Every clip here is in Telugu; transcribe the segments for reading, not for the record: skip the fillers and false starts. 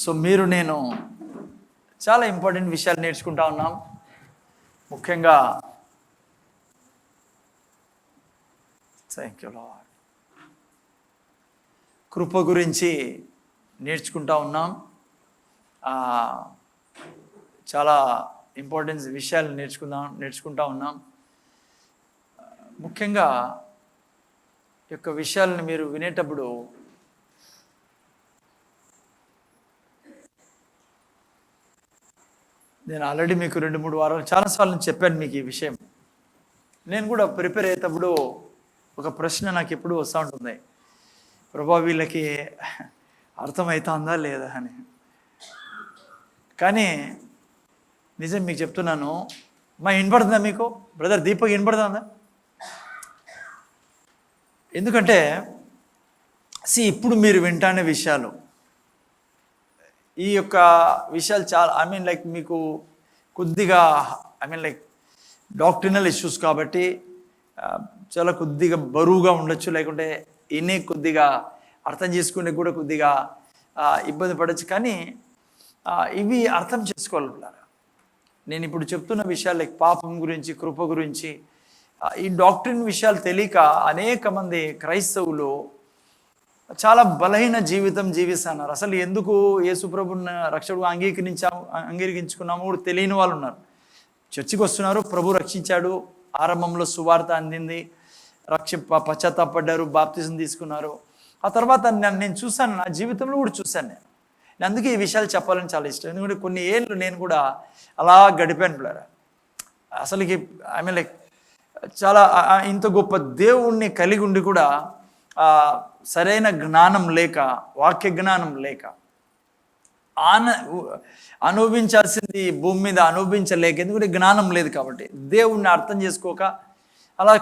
సో నేను చాలా ఇంపార్టెంట్ విషయాలు నేర్చుకుంటా ఉన్నాం. ముఖ్యంగా థ్యాంక్ యూ లార్డ్, కృప గురించి నేర్చుకుంటా ఉన్నాం. చాలా ఇంపార్టెన్స్ విషయాలు నేర్చుకుంటా ఉన్నాం. ముఖ్యంగా ఈ యొక్క విషయాలను మీరు వినేటప్పుడు నేను ఆల్రెడీ మీకు 2-3 వారాలు చాలాసార్లు చెప్పాను మీకు ఈ విషయం. నేను కూడా ప్రిపేర్ అయ్యేటప్పుడు ఒక ప్రశ్న నాకు ఎప్పుడు వస్తూ ఉంటుంది, ప్రభా వీళ్ళకి అర్థమవుతుందా లేదా అని. కానీ నిజం మీకు చెప్తున్నాను, వినపడుతుందా మీకు బ్రదర్ దీపక్, వినపడుతుందా? ఎందుకంటే ఇప్పుడు మీరు వింటానే విషయాలు, ఈ యొక్క విషయాలు చాలా మీకు కొద్దిగా డాక్టరినల్ ఇష్యూస్ కాబట్టి చాలా కొద్దిగా బరువుగా ఉండొచ్చు, లేకుంటే కొద్దిగా అర్థం చేసుకునే కూడా కొద్దిగా ఇబ్బంది పడవచ్చు. కానీ ఇవి అర్థం చేసుకోవాలి. నేను ఇప్పుడు చెప్తున్న విషయాలు పాపం గురించి, కృప గురించి, ఈ డాక్టరిన్ విషయాలు తెలియక అనేక మంది క్రైస్తవులు చాలా బలహీన జీవితం జీవిస్తున్నారు. అసలు ఎందుకు యేసుప్రభుని రక్షకుడుగా అంగీకరించుకున్నాము కూడా తెలియని వాళ్ళు ఉన్నారు. చర్చికి వస్తున్నారు, ప్రభు రక్షించాడు, ఆరంభంలో సువార్త అందింది, పశ్చాత్తాపడ్డారు, బాప్తిజం తీసుకున్నారు. ఆ తర్వాత నేను చూశాను, నా జీవితంలో కూడా చూశాను. నేను అందుకే ఈ విషయాలు చెప్పాలని చాలా ఇష్టం. ఎందుకంటే కొన్ని ఏళ్ళు నేను కూడా అలా గడిపాను పిల్లరా. అసలుకి చాలా ఇంత గొప్ప దేవుణ్ణి కలిగి ఉండి కూడా సరైన జ్ఞానం లేక, వాక్య జ్ఞానం లేక, అనుభవించాల్సింది భూమి మీద అనుభవించలేక, ఎందుకంటే జ్ఞానం లేదు కాబట్టి, దేవుణ్ణి అర్థం చేసుకోక అలా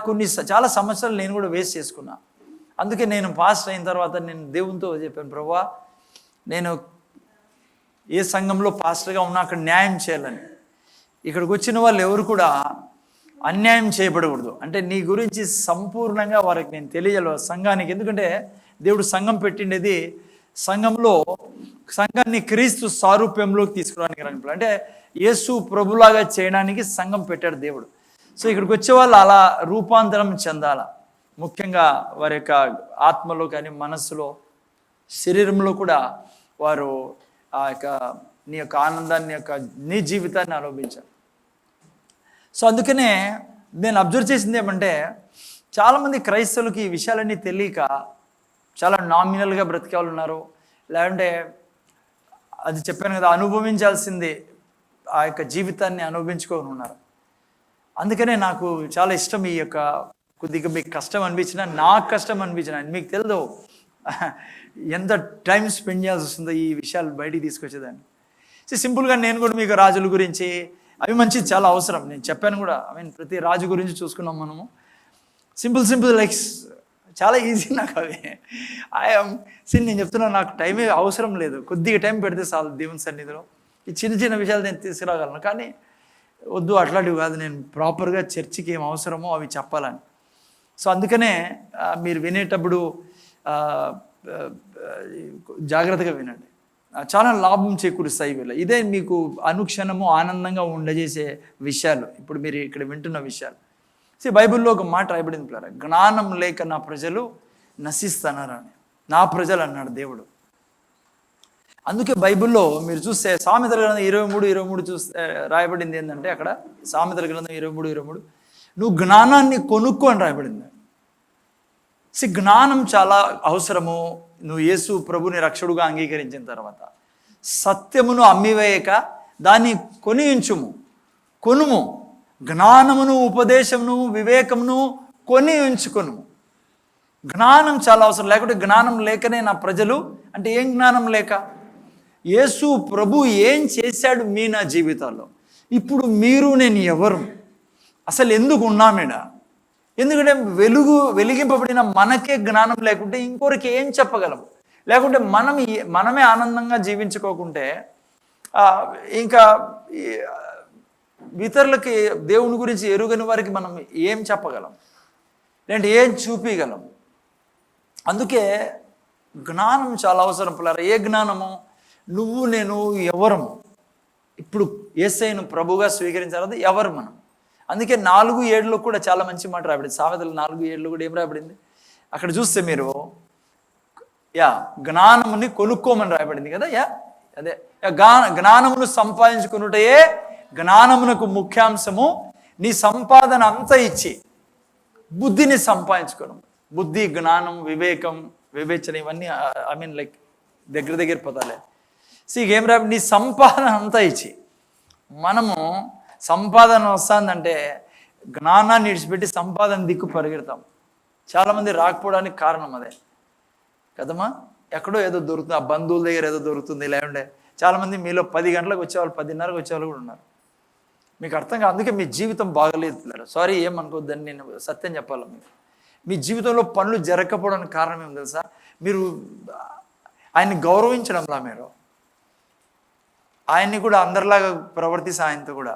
చాలా సంవత్సరాలు నేను కూడా వేస్ట్ చేసుకున్నా. అందుకే నేను పాస్టర్ అయిన తర్వాత నేను దేవునితో చెప్పాను, ప్రభువా నేను ఏ సంఘంలో పాస్టర్గా ఉన్నా అక్కడ న్యాయం చేయాలని. ఇక్కడికి వచ్చిన వాళ్ళు ఎవరు కూడా అన్యాయం చేయబడకూడదు. అంటే నీ గురించి సంపూర్ణంగా వారికి నేను తెలియజేయాలి సంఘానికి. ఎందుకంటే దేవుడు సంఘం పెట్టిండేది సంఘాన్ని క్రీస్తు సారూప్యంలోకి తీసుకురావడానికి రంగంలో, అంటే యేసు ప్రభులాగా చేయడానికి సంఘం పెట్టాడు దేవుడు. సో ఇక్కడికి వచ్చే వాళ్ళు అలా రూపాంతరం చెందాల, ముఖ్యంగా వారి యొక్క ఆత్మలో కానీ, మనస్సులో, శరీరంలో కూడా వారు నీ యొక్క ఆనందాన్ని, నీ జీవితాన్ని అనుభవించాలి. సో అందుకనే నేను అబ్జర్వ్ చేసింది ఏమంటే, చాలామంది క్రైస్తవులకి ఈ విషయాలన్నీ తెలియక చాలా నామినల్గా బ్రతికే వాళ్ళు ఉన్నారు. లేదంటే అది చెప్పాను కదా, అనుభవించాల్సింది ఆ యొక్క జీవితాన్ని అనుభవించుకొని ఉన్నారు. అందుకనే నాకు చాలా ఇష్టం ఈ యొక్క కొద్దిగా మీకు కష్టం అనిపించినా, నాకు కష్టం అనిపించినా, మీకు తెలియదు ఎంత టైం స్పెండ్ చేయాల్సి వస్తుందో ఈ విషయాలు బయటికి తీసుకొచ్చేదాన్ని. సో సింపుల్గా నేను కూడా మీకు రాజుల గురించి, అవి మంచిది, చాలా అవసరం. నేను చెప్పాను కూడా, ప్రతి రాజు గురించి చూసుకున్నాం మనము. సింపుల్ లైక్స్ చాలా ఈజీ నాకు అవి. నేను చెప్తున్నా, నాకు టైమే అవసరం లేదు, కొద్దిగా టైం పెడితే చాలు దేవుని సన్నిధిలో. ఈ చిన్న విషయాలు నేను తీసుకురాగలను. కానీ వద్దు, అట్లాంటివి కాదు, నేను ప్రాపర్గా చర్చికి ఏం అవసరమో అవి చెప్పాలని. సో అందుకనే మీరు వినేటప్పుడు జాగ్రత్తగా వినండి, చాలా లాభం చేకూరుస్తాయి వీళ్ళు. ఇదే మీకు అనుక్షణము ఆనందంగా ఉండజేసే విషయాలు ఇప్పుడు మీరు ఇక్కడ వింటున్న విషయాలు. బైబిల్లో ఒక మాట రాయబడింది పిల్లరా, జ్ఞానం లేక నా ప్రజలు నశిస్తున్నారని. నా ప్రజలు అన్నాడు దేవుడు. అందుకే బైబిల్లో మీరు చూస్తే సామెతల గ్రంథం 23:23 చూస్తే రాయబడింది ఏంటంటే, అక్కడ సామెతల గ్రంథం 23:23 నువ్వు జ్ఞానాన్ని కొనుక్కో అని రాయబడింది. జ్ఞానం చాలా అవసరము. నువ్వు యేసు ప్రభుని రక్షకుడుగా అంగీకరించిన తర్వాత సత్యమును అమ్మివేయక దాన్ని కొనుము. జ్ఞానమును, ఉపదేశమును, వివేకమును ఉంచుకొను. జ్ఞానం చాలా అవసరం. లేకుంటే జ్ఞానం లేకనే నా ప్రజలు అంటే ఏం జ్ఞానం లేక, యేసు ప్రభు ఏం చేశాడు నా జీవితాల్లో, ఇప్పుడు మీరు నేను ఎవరు, అసలు ఎందుకు ఉన్నామేడా. ఎందుకంటే వెలిగింపబడిన మనకే జ్ఞానం లేకుంటే ఇంకొకరికి ఏం చెప్పగలం? లేకుంటే మనమే ఆనందంగా జీవించుకోకుంటే ఇంకా ఇతరులకి దేవుని గురించి ఎరుగని వారికి మనం ఏం చెప్పగలం, లేదంటే ఏం చూపించగలం? అందుకే జ్ఞానం చాలా అవసరం పిల్లలు. ఏ జ్ఞానము నువ్వు నేను ఎవరం? ఇప్పుడు యేసయ్యను ప్రభుగా స్వీకరించాలి, ఎవరు మనం? అందుకే 4:7 కూడా చాలా మంచి మాట రాబడింది. సామెతలు 4:7 కూడా ఏం రాబడింది? అక్కడ చూస్తే మీరు జ్ఞానముని కొనుక్కోమని రాయబడింది కదా. అదే జ్ఞానమును సంపాదించుకున్నటయే జ్ఞానమునకు ముఖ్యాంశము. నీ సంపాదన అంతా ఇచ్చి బుద్ధిని సంపాదించుకోవడం. బుద్ధి, జ్ఞానం, వివేకం, వివేచన ఇవన్నీ లైక్ దగ్గర పదాలే. ఏం రా, నీ సంపాదన అంతా ఇచ్చి మనము సంపాదన వస్తుందంటే జ్ఞానాన్ని విడిచిపెట్టి సంపాదన దిక్కు పరిగెడతాం. చాలామంది రాకపోవడానికి కారణం అదే కదమ్మా. ఎక్కడో ఏదో దొరుకుతుంది, ఆ బంధువుల దగ్గర ఏదో దొరుకుతుంది, ఇలా ఉండే. చాలామంది మీలో 10 గంటలకు వచ్చేవాళ్ళు, 10:30కు వచ్చేవాళ్ళు కూడా ఉన్నారు. మీకు అర్థం కాదు. అందుకే మీ జీవితం బాగలేదు. సారీ, ఏమనుకోవద్దని నేను సత్యం చెప్పాలి. మీకు మీ జీవితంలో పనులు జరగకపోవడానికి కారణం ఏం తెలుసా? మీరు ఆయన్ని గౌరవించడంలా, మీరు ఆయన్ని కూడా అందరిలాగా ప్రవర్తిస్తే ఆయనతో కూడా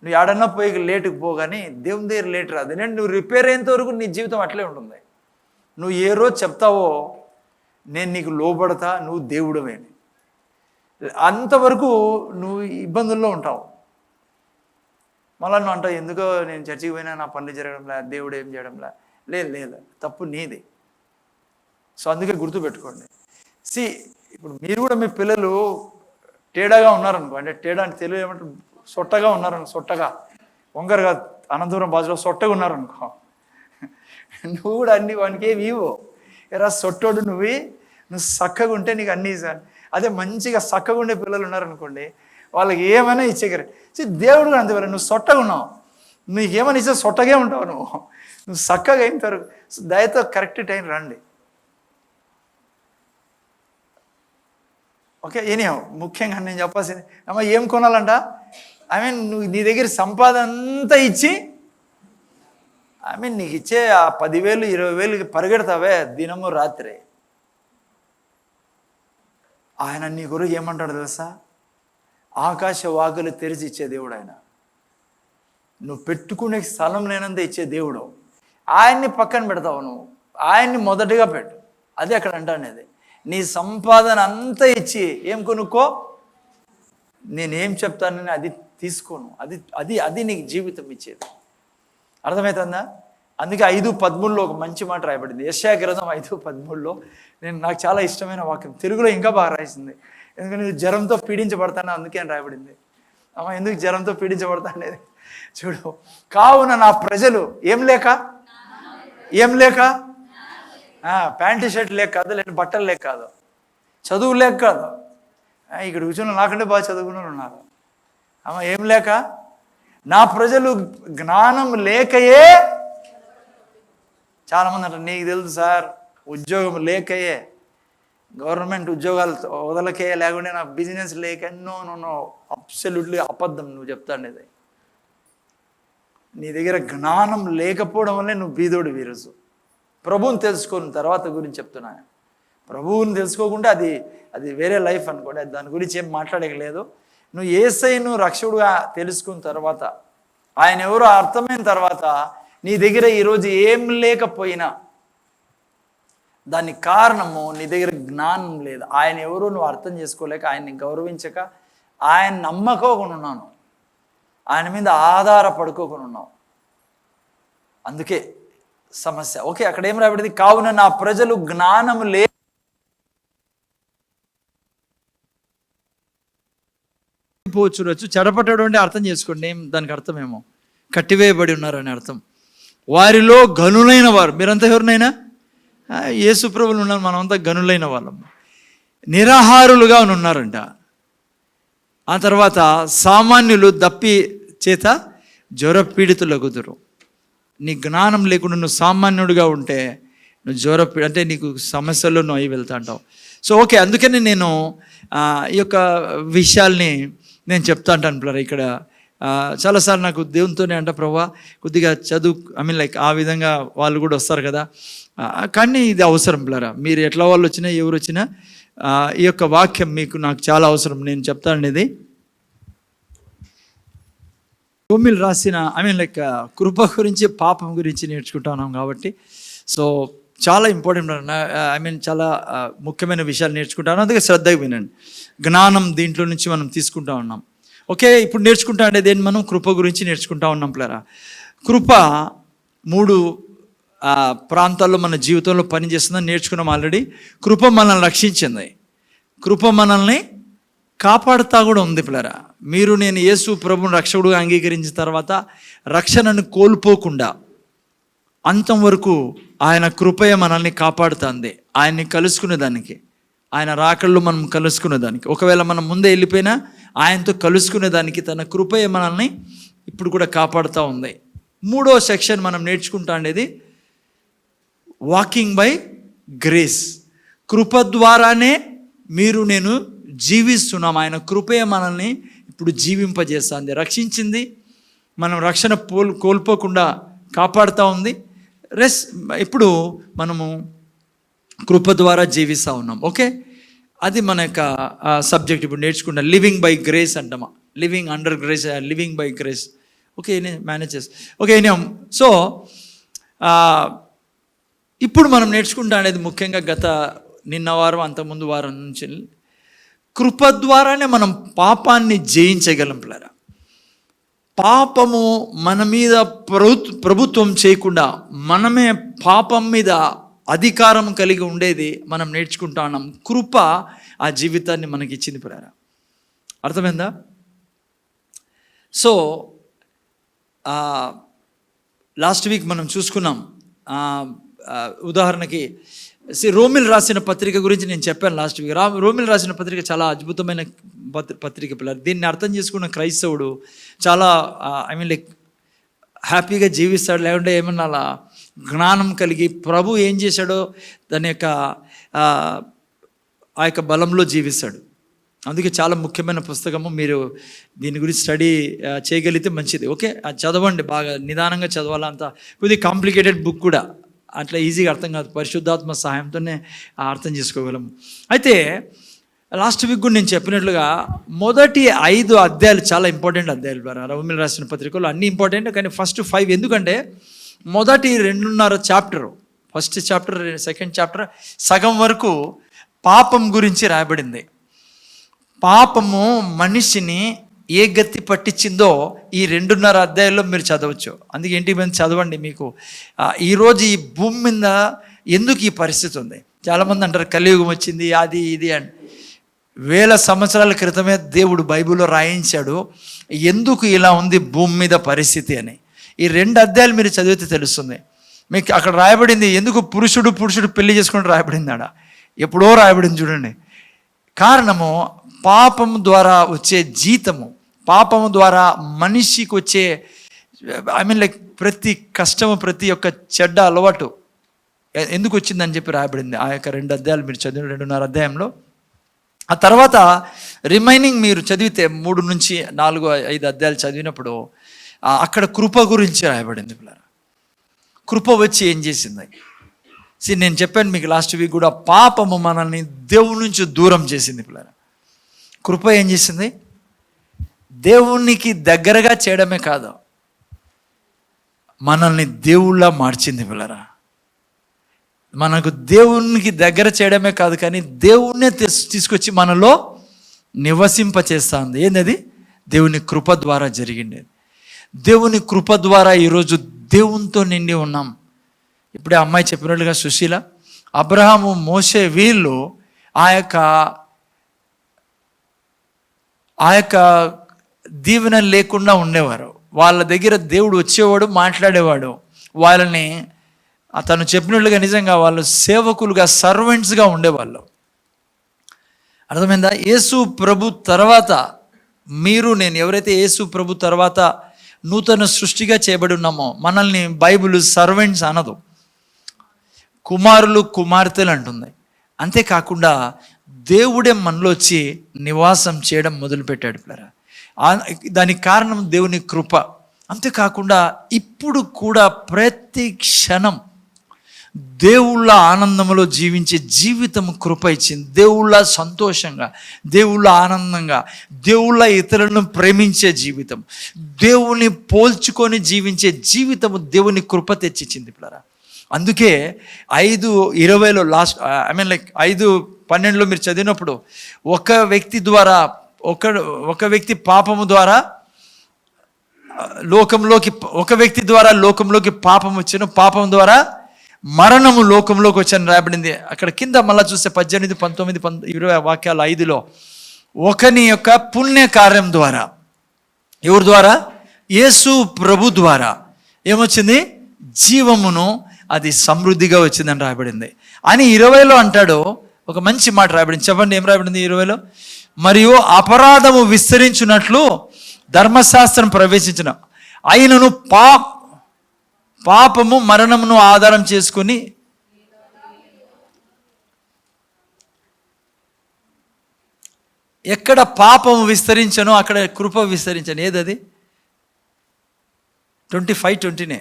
నువ్వు ఏడన్నా పోయి లేటుకు పోగాని దేవుని దగ్గర లేట్ రాదు. నువ్వు రిపేర్ అయ్యేంత వరకు నీ జీవితం అట్లే ఉంటుంది. నువ్వు ఏ రోజు చెప్తావో నేను నీకు లోబడతా, నువ్వు దేవుడవే, అంతవరకు నువ్వు ఇబ్బందుల్లో ఉంటావు. మళ్ళీ నువ్వు అంటావు, ఎందుకో నేను చర్చికి పోయినా నా పనులు జరగడంలే, దేవుడు ఏం చేయడంలే. లేదు, తప్పు నీది. సో అందుకే గుర్తుపెట్టుకోండి. ఇప్పుడు మీరు కూడా మీ పిల్లలు తేడాగా ఉన్నారనుకో, అంటే తేడా అంటే తెలుగు ఏమంటారు, సొట్టగా ఉన్నారనుకో, సొట్టగా వంగరుగా అనంతపురం భాషలో సొట్టగా ఉన్నారనుకో, నువ్వు కూడా అన్ని వానికి ఏమి ఇవ్వు. ఎరా సొట్టోడు నువ్వు చక్కగా ఉంటే నీకు అన్నీ ఇస్తాను. అదే మంచిగా చక్కగా ఉండే పిల్లలు ఉన్నారనుకోండి, వాళ్ళకి ఏమైనా ఇచ్చేకరే. దేవుడు కూడా అంతేవరకు నువ్వు సొట్టగా ఉన్నావు, నీకేమైనా ఇచ్చే సొట్టగే ఉంటావు. నువ్వు చక్కగా అయిన తర్వాత దయతో కరెక్ట్ టైం రండి. ఓకే, ఎనీహౌ ముఖ్యంగా నేను చెప్పాల్సింది, అమ్మ ఏం కొనాలంట? నువ్వు నీ దగ్గర సంపాదన అంతా ఇచ్చి నీకు ఇచ్చే ఆ 10,000 20,000కి పరిగెడతావే దినము రాత్రి. ఆయన నీ గురించి ఏమంటాడు తెలుసా? ఆకాశ వాకులు తెరిచి ఇచ్చే దేవుడు ఆయన. నువ్వు పెట్టుకునే స్థలం లేనంత ఇచ్చే దేవుడు. ఆయన్ని పక్కన పెడతావు, నువ్వు ఆయన్ని మొదటిగా పెట్టు. అది అక్కడ అంటానేది. నీ సంపాదన అంతా ఇచ్చి ఏం కొనుక్కో, నేనేం చెప్తానని అది తీసుకోను. అది అది అది నీకు జీవితం ఇచ్చేది. అర్థమవుతుందా? అందుకే 5:13 ఒక మంచి మాట రాయబడింది. యెషయా గ్రంథం 5:13 నాకు చాలా ఇష్టమైన వాక్యం. తెలుగులో ఇంకా బాగా రాసింది. ఎందుకంటే నేను జ్వరంతో పీడించబడతాను, అందుకే అని రాయబడింది. అమ్మ ఎందుకు జ్వరంతో పీడించబడతా అనేది చూడు. కావున నా ప్రజలు ఏం లేక ప్యాంటు షర్ట్ లేక కాదు, లేని బట్టలు లేక కాదు, చదువు లేక కాదు. ఇక్కడ కూర్చొని నాకంటే బాగా చదువుకున్న ఉన్నారు. అమ్మ ఏం లేక, నా ప్రజలు జ్ఞానం లేకయే. చాలామంది అంటారు, నీకు తెలుసు సార్ ఉద్యోగం లేకయే, గవర్నమెంట్ ఉద్యోగాలు వదలకే, లేకుంటే నా బిజినెస్ లేక. నో అబ్సల్యూట్లీ అబద్ధం నువ్వు చెప్తాండేది. నీ దగ్గర జ్ఞానం లేకపోవడం వల్లే నువ్వు బీదోడు వీరసు. ప్రభువుని తెలుసుకున్న తర్వాత గురించి చెప్తున్నా. ప్రభువుని తెలుసుకోకుండా అది వేరే లైఫ్ అనుకోండి, దాని గురించి ఏం మాట్లాడలేదు. నువ్వు యేసయ్యను రక్షకుడుగా తెలుసుకున్న తర్వాత, ఆయన ఎవరో అర్థమైన తర్వాత, నీ దగ్గర ఈరోజు ఏం లేకపోయినా దానికి కారణము నీ దగ్గర జ్ఞానం లేదు. ఆయన ఎవరో నువ్వు అర్థం చేసుకోలేక, ఆయన్ని గౌరవించక, ఆయన నమ్మకోకుండా ఉన్నాను, ఆయన మీద ఆధారపడుకోకుండా ఉన్నావు. అందుకే సమస్య. ఓకే, అక్కడ ఏం రాబడింది? కావున నా ప్రజలు జ్ఞానం లేకపోవచ్చు. చెడపట్టడం అంటే అర్థం చేసుకోండి, దానికి అర్థమేమో కట్టివేయబడి ఉన్నారని అర్థం. వారిలో గనులైన వారు, మీరంతా ఎవరినైనా యేసు ప్రభువులు ఉన్నారు, మనమంతా గనులైన వాళ్ళం. నిరాహారులుగా ఉన్నారంట. ఆ తర్వాత సామాన్యులు దప్పి చేత జ్వరపీడితులగుదురు. నీ జ్ఞానం లేకుండా నువ్వు సామాన్యుడిగా ఉంటే నువ్వు అంటే నీకు సమస్యల్లో నువ్వు అయి వెళ్తా అంటావు. సో ఓకే, అందుకని నేను ఈ యొక్క విషయాల్ని నేను చెప్తా అంటాను పిల్లరా. ఇక్కడ చాలాసార్లు నాకు దేవునితోనే అంట, ప్రభా కొద్దిగా చదువు లైక్ ఆ విధంగా వాళ్ళు కూడా వస్తారు కదా, కానీ ఇది అవసరం పిల్లరా. మీరు ఎట్లా వాళ్ళు వచ్చినా ఎవరు వచ్చినా ఈ యొక్క వాక్యం మీకు నాకు చాలా అవసరం. నేను చెప్తాననేది రాసిన లైక్ కృప గురించి పాపం గురించి నేర్చుకుంటున్నాం కాబట్టి. సో చాలా ఇంపార్టెంట్. ఐ మీన్ చాలా ముఖ్యమైన విషయాలు నేర్చుకుంటాను, అందుకే శ్రద్ధగా వినండి. జ్ఞానం దీంట్లో నుంచి మనం తీసుకుంటా ఉన్నాం. ఓకే, ఇప్పుడు నేర్చుకుంటా అనేది ఏంటి? మనం కృప గురించి నేర్చుకుంటా ఉన్నాం పిల్లరా. కృప 3 ప్రాంతాల్లో మన జీవితంలో పనిచేస్తుందని నేర్చుకున్నాం ఆల్రెడీ. కృప మనల్ని రక్షించింది, కృప మనల్ని కాపాడుతా కూడా ఉంది పిల్లరా. మీరు నేను యేసు ప్రభువుని రక్షకుడుగా అంగీకరించిన తర్వాత రక్షణను కోల్పోకుండా అంతం వరకు ఆయన కృపయ మనల్ని కాపాడుతుంది. ఆయన్ని కలుసుకునేదానికి, ఆయన రాకళ్ళు మనం కలుసుకునేదానికి, ఒకవేళ మనం ముందే వెళ్ళిపోయినా ఆయనతో కలుసుకునేదానికి తన కృపయ మనల్ని ఇప్పుడు కూడా కాపాడుతూ ఉంది. 3వ సెక్షన్ మనం నేర్చుకుంటా ఉండేది వాకింగ్ బై గ్రేస్. కృప ద్వారానే మీరు నేను జీవిస్తున్నాం. ఆయన కృపయ మనల్ని ఇప్పుడు జీవింపజేస్తుంది, రక్షించింది, మనం రక్షణ కోల్పోకుండా కాపాడుతూ ఉంది. ఇప్పుడు మనము కృప ద్వారా జీవిస్తూ ఉన్నాం. ఓకే, అది మన యొక్క సబ్జెక్ట్ ఇప్పుడు నేర్చుకున్న లివింగ్ బై గ్రేస్ అంటామా, living under grace, living by grace. Okay, manages. Okay, so ఇప్పుడు మనం నేర్చుకుంటా అనేది ముఖ్యంగా నిన్న వారం అంతకుముందు వారం నుంచి కృప ద్వారానే మనం పాపాన్ని జయించగలం పిల్లరా. పాపము మన మీద ప్రభుత్వం చేయకుండా మనమే పాపం మీద అధికారం కలిగి ఉండేది మనం నేర్చుకుంటా ఉన్నాం. కృప ఆ జీవితాన్ని మనకి ఇచ్చింది పిల్లరా. అర్థమైందా? సో లాస్ట్ వీక్ మనం చూసుకున్నాం. ఉదాహరణకి రోమిల్ రాసిన పత్రిక గురించి నేను చెప్పాను లాస్ట్ వీక్. రోమిల్ రాసిన పత్రిక చాలా అద్భుతమైన పత్రిక పిల్లలు. దీన్ని అర్థం చేసుకున్న క్రైస్తవుడు చాలా లైక్ హ్యాపీగా జీవిస్తాడు, లేకుంటే ఏమన్నా అలా జ్ఞానం కలిగి ప్రభు ఏం చేశాడో దాని యొక్క ఆ యొక్క బలంలో జీవిస్తాడు. అందుకే చాలా ముఖ్యమైన పుస్తకము. మీరు దీని గురించి స్టడీ చేయగలిగితే మంచిది. ఓకే, అది చదవండి, బాగా నిదానంగా చదవాలి. అంత కొద్దిగా కాంప్లికేటెడ్ బుక్ కూడా, అట్లా ఈజీగా అర్థం కాదు. పరిశుద్ధాత్మ సహాయంతోనే అర్థం చేసుకోగలము. అయితే లాస్ట్ వీక్ కూడా నేను చెప్పినట్లుగా మొదటి 5 అధ్యాయాలు చాలా ఇంపార్టెంట్ అధ్యాయాలు. రోమిల్ రాసిన పత్రికలో అన్నీ ఇంపార్టెంట్, కానీ ఫస్ట్ 5 ఎందుకంటే మొదటి 2.5 chapter, first chapter, second chapter సగం వరకు పాపం గురించి రాయబడింది. పాపము మనిషిని ఏ గతి పట్టించిందో ఈ 2.5 అధ్యాయాల్లో మీరు చదవచ్చు. అందుకే ఇంటికి మంది చదవండి. మీకు ఈరోజు ఈ భూమి మీద ఎందుకు ఈ పరిస్థితి ఉంది? చాలామంది అంటారు కలియుగం వచ్చింది, అది ఇది అని. 1000 సంవత్సరాల క్రితమే దేవుడు బైబిల్లో రాయించాడు ఎందుకు ఇలా ఉంది భూమి మీద పరిస్థితి అని. ఈ 2 అధ్యాయాలు మీరు చదివితే తెలుస్తుంది మీకు. అక్కడ రాయబడింది ఎందుకు పురుషుడు పెళ్లి చేసుకుంటూ రాయబడింది. ఆడ ఎప్పుడో రాయబడింది చూడండి. కారణము పాపం ద్వారా వచ్చే జీతము, పాపము ద్వారా మనిషికి వచ్చే లైక్ ప్రతి కష్టము, ప్రతి ఒక్క చెడ్డ అలవాటు ఎందుకు వచ్చిందని చెప్పి రాయబడింది ఆ యొక్క 2 అధ్యాయాలు మీరు చదివిన 2.5 అధ్యాయంలో. ఆ తర్వాత రిమైనింగ్ మీరు చదివితే 3 నుంచి 4, 5 అధ్యాయాలు చదివినప్పుడు అక్కడ కృప గురించి రాయబడింది పిల్లలు. కృప వచ్చి ఏం చేసింది? నేను చెప్పాను మీకు లాస్ట్ వీక్ కూడా, పాపము మనల్ని దేవుని నుంచి దూరం చేసింది పిల్లలు. కృప ఏం చేసింది? దేవునికి దగ్గరగా చేయడమే కాదు, మనల్ని దేవుళ్ళ మార్చింది పిల్లరా. మనకు దేవునికి దగ్గర చేయడమే కాదు, కానీ దేవుణ్ణే తీసుకొచ్చి మనలో నివసింపచేస్తుంది. ఏంటది? దేవుని కృప ద్వారా జరిగిండేది. దేవుని కృప ద్వారా ఈరోజు దేవునితో నిండి ఉన్నాం. ఇప్పుడే అమ్మాయి చెప్పినట్లుగా సుశీల, అబ్రహాము, మోషే వీళ్ళు ఆ యొక్క దీవెన లేకుండా ఉండేవారు. వాళ్ళ దగ్గర దేవుడు వచ్చేవాడు, మాట్లాడేవాడు. వాళ్ళని తను చెప్పినట్లుగా నిజంగా వాళ్ళు సేవకులుగా, సర్వెంట్స్గా ఉండేవాళ్ళు. అర్థమైందా? యేసు ప్రభు తర్వాత మీరు నేను ఎవరైతే యేసు ప్రభు తర్వాత నూతన సృష్టిగా చేయబడి ఉన్నామో మనల్ని బైబిల్ సర్వెంట్స్ అనదు, కుమారులు కుమార్తెలు అంటుంది. అంతేకాకుండా దేవుడే మనలో వచ్చి నివాసం చేయడం మొదలుపెట్టాడు పిల్లరా. దానికి కారణం దేవుని కృప. అంతేకాకుండా ఇప్పుడు కూడా ప్రతి క్షణం దేవుళ్ళ ఆనందంలో జీవించే జీవితం కృప ఇచ్చింది. దేవుళ్ళ సంతోషంగా, దేవుళ్ళ ఆనందంగా, దేవుళ్ళ ఇతరులను ప్రేమించే జీవితం, దేవుని పోల్చుకొని జీవించే జీవితము దేవుని కృప తెచ్చిచ్చింది పిల్లరా. అందుకే 5:20 లాస్ట్ లైక్ 5:12 మీరు చదివినప్పుడు ఒక వ్యక్తి ద్వారా ఒక వ్యక్తి పాపము ద్వారా లోకంలోకి పాపం వచ్చాను, పాపం ద్వారా మరణము లోకంలోకి వచ్చాను రాయబడింది. అక్కడ కింద మళ్ళీ చూస్తే 18, 19, 20 వాక్యాలు 5లో ఒకని యొక్క పుణ్య కార్యం ద్వారా, ఎవరి ద్వారా? యేసు ప్రభు ద్వారా ఏమొచ్చింది? జీవమును, అది సమృద్ధిగా వచ్చిందని రాయబడింది. అని 20లో అంటాడు ఒక మంచి మాట రాయబడింది. చెప్పండి, ఏం రాయబడింది 20లో? మరియు అపరాధము విస్తరించున్నట్లు ధర్మశాస్త్రం ప్రవేశించిన అయినను పాపము మరణమును ఆధారం చేసుకుని ఎక్కడ పాపము విస్తరించను అక్కడ కృప విస్తరించను. ఏదది? 25:20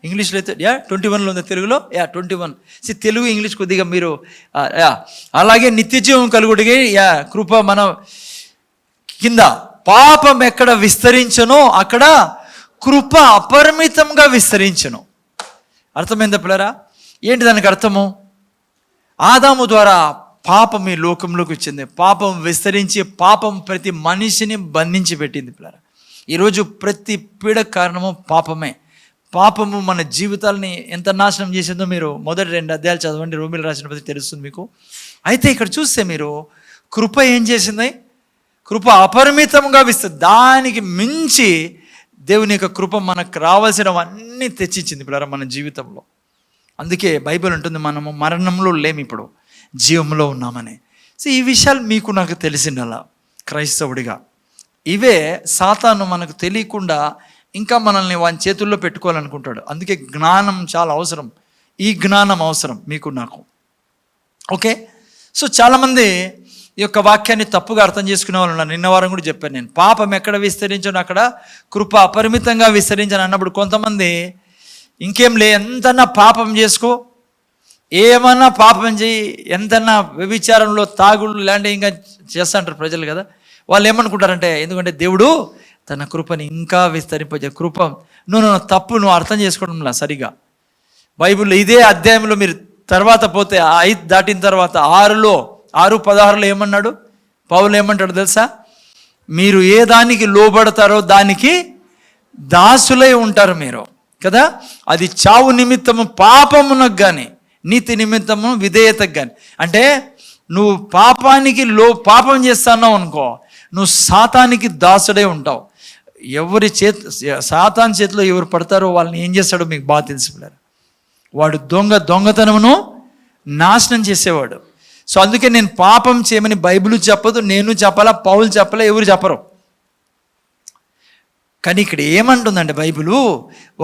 ఇంగ్లీష్లో అయితే 21లో ఉంది, తెలుగులో 21. తెలుగు ఇంగ్లీష్ కొద్దిగా మీరు అలాగే నిత్యజీవం కలుగుడికి కృప మన కింద పాపం ఎక్కడ విస్తరించనో అక్కడ కృప అపరిమితంగా విస్తరించను. అర్థమైందా పిల్లరా? ఏంటి దానికి అర్థము? ఆదాము ద్వారా పాపం ఈ లోకంలోకి వచ్చింది. పాపం విస్తరించి పాపం ప్రతి మనిషిని బంధించి పెట్టింది పిల్లరా. ఈరోజు ప్రతి పీడ కారణము పాపమే. పాపము మన జీవితాలని ఎంత నాశనం చేసిందో మీరు మొదటి 2 అధ్యాయాలు చదవండి, రోమిలు రాసిన పత్రిక తెలుస్తుంది మీకు. అయితే ఇక్కడ చూస్తే మీరు కృప ఏం చేసింది? కృప అపరిమితంగా దానికి మించి దేవుని యొక్క కృప మనకు రావాల్సినవన్నీ తెచ్చిచ్చింది పిల్లరా మన జీవితంలో. అందుకే బైబిల్ ఉంటుంది మనము మరణంలో లేము, ఇప్పుడు జీవంలో ఉన్నామని. సో ఈ విషయాలు మీకు నాకు తెలిసిందలా క్రైస్తవుడిగా. ఇవే సాతాను మనకు తెలియకుండా ఇంకా మనల్ని వాని చేతుల్లో పెట్టుకోవాలనుకుంటాడు. అందుకే జ్ఞానం చాలా అవసరం. ఈ జ్ఞానం అవసరం మీకు నాకు. ఓకే, సో చాలామంది ఈ యొక్క వాక్యాన్ని తప్పుగా అర్థం చేసుకునే వాళ్ళు ఉన్నారు. నిన్న వారం కూడా చెప్పాను నేను, పాపం ఎక్కడ విస్తరించాను అక్కడ కృప అపరిమితంగా విస్తరించాను అన్నప్పుడు కొంతమంది ఇంకేం ఎంతన్నా పాపం చేసుకో, ఏమన్నా పాపం చేయి, ఎంతన్నా వ్యభిచారంలో తాగుళ్ళు లాంటి ఇంకా చేస్తుంటారు ప్రజలు కదా. వాళ్ళు ఏమనుకుంటారంటే, ఎందుకంటే దేవుడు తన కృపని ఇంకా విస్తరింపజే కృప నువ్వు తప్పు నువ్వు అర్థం చేసుకోవడంలా సరిగా. బైబిల్లో ఇదే అధ్యాయంలో మీరు తర్వాత పోతే 5 దాటిన తర్వాత 6:16 ఏమన్నాడు పౌలు? ఏమంటాడు తెలుసా? మీరు ఏ దానికి లోబడతారో దానికి దాసులై ఉంటారు మీరు కదా. అది చావు నిమిత్తము పాపమునకు కానీ నీతి నిమిత్తము విధేయతకు కానీ. అంటే నువ్వు పాపం చేస్తున్నావు అనుకో, నువ్వు సాతానికి దాసుడై ఉంటావు. సాతాన్ చేతిలో ఎవరు పడతారో వాళ్ళని ఏం చేస్తాడో మీకు బాగా తెలిసిపోయారు. వాడు దొంగతనమును నాశనం చేసేవాడు. సో అందుకే నేను పాపం చేయమని బైబిల్ చెప్పదు, నేను చెప్పాలా, పౌలు చెప్పాలా, ఎవరు చెప్పరు. కానీ ఇక్కడ ఏమంటుందంటే బైబిలు,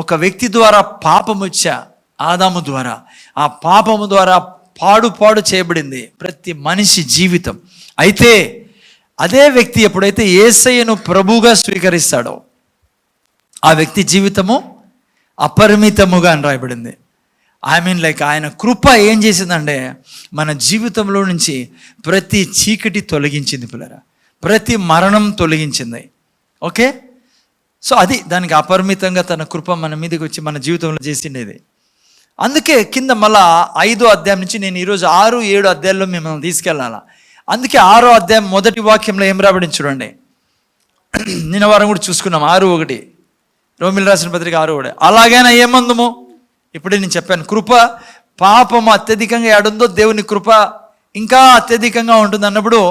ఒక వ్యక్తి ద్వారా పాపం వచ్చా, ఆదాము ద్వారా. ఆ పాపము ద్వారా పాడు చేయబడింది ప్రతి మనిషి జీవితం. అయితే అదే వ్యక్తి ఎప్పుడైతే యేసయ్యను ప్రభువుగా స్వీకరిస్తాడో ఆ వ్యక్తి జీవితము అపరిమితముగా అని రాయబడింది. లైక్ ఆయన కృప ఏం చేసిందంటే మన జీవితంలో నుంచి ప్రతి చీకటి తొలగించింది పిల్లరా, ప్రతి మరణం తొలగించింది. ఓకే, సో అది దానికి అపరిమితంగా తన కృప మన మీదకి వచ్చి మన జీవితంలో చేసిండేది. అందుకే కింద మళ్ళా 5వ అధ్యాయం నుంచి నేను ఈరోజు 6, 7 అధ్యాయాల్లో మిమ్మల్ని తీసుకెళ్ళాలా. అందుకే 6వ అధ్యాయం మొదటి వాక్యంలో ఏం రాబడింది చూడండి. నిన్న వారం కూడా చూసుకున్నాం 6:1 రోమిలు రాసిన పత్రిక 6:1. అలాగైనా ఏమందుము, ఇప్పుడే నేను చెప్పాను, కృప పాపము అత్యధికంగా ఏడుందో దేవుని కృప ఇంకా అత్యధికంగా ఉంటుంది అన్నప్పుడు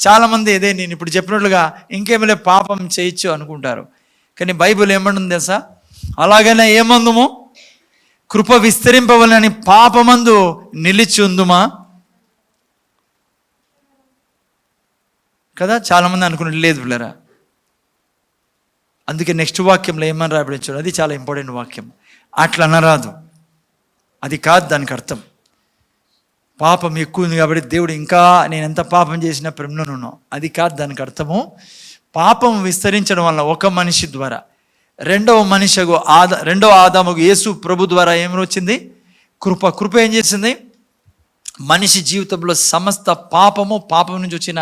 చాలామంది ఇదే నేను ఇప్పుడు చెప్పినట్లుగా ఇంకేమైనా పాపం చేయొచ్చు అనుకుంటారు. కానీ బైబిల్ ఏమంటుంది తెలుసా? అలాగైనా ఏమందుము, కృప విస్తరింపవలని పాపమందు నిలిచి ఉందుమా కదా. చాలామంది అనుకున్నట్టు లేదు పిల్లరా. అందుకే నెక్స్ట్ వాక్యంలో ఏమని రాబడించాడు, అది చాలా ఇంపార్టెంట్ వాక్యం. అట్లా అనరాదు, అది కాదు దానికి అర్థం. పాపం ఎక్కువ ఉంది కాబట్టి దేవుడు ఇంకా నేను ఎంత పాపం చేసినా ప్రేమలోనూ, అది కాదు దానికి అర్థము. పాపం విస్తరించడం వల్ల ఒక మనిషి ద్వారా రెండవ ఆదాముకు యేసు ప్రభు ద్వారా ఏమి వచ్చింది? కృప ఏం చేసింది? మనిషి జీవితంలో సమస్త పాపం నుంచి వచ్చిన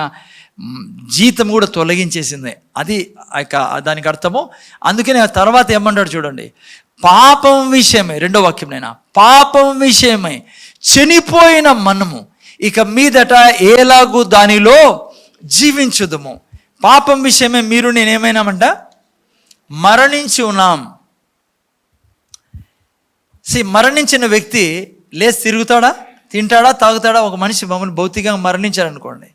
జీతం కూడా తొలగించేసింది. అది దానికి అర్థము. అందుకని ఆ తర్వాత ఏమంటాడు చూడండి, పాపం విషయమై, రెండో వాక్యం నైనా, పాపం విషయమై చనిపోయిన మనము ఇక మీదట ఎలాగూ దానిలో జీవించుదుము. పాపం విషయమే మీరు నేనేమైనామంట, మరణించి ఉన్నాం. మరణించిన వ్యక్తి లేచి తిరుగుతాడా, తింటాడా, తాగుతాడా? ఒక మనిషి మమ్మల్ని భౌతికంగా మరణించాడు అనుకోండి,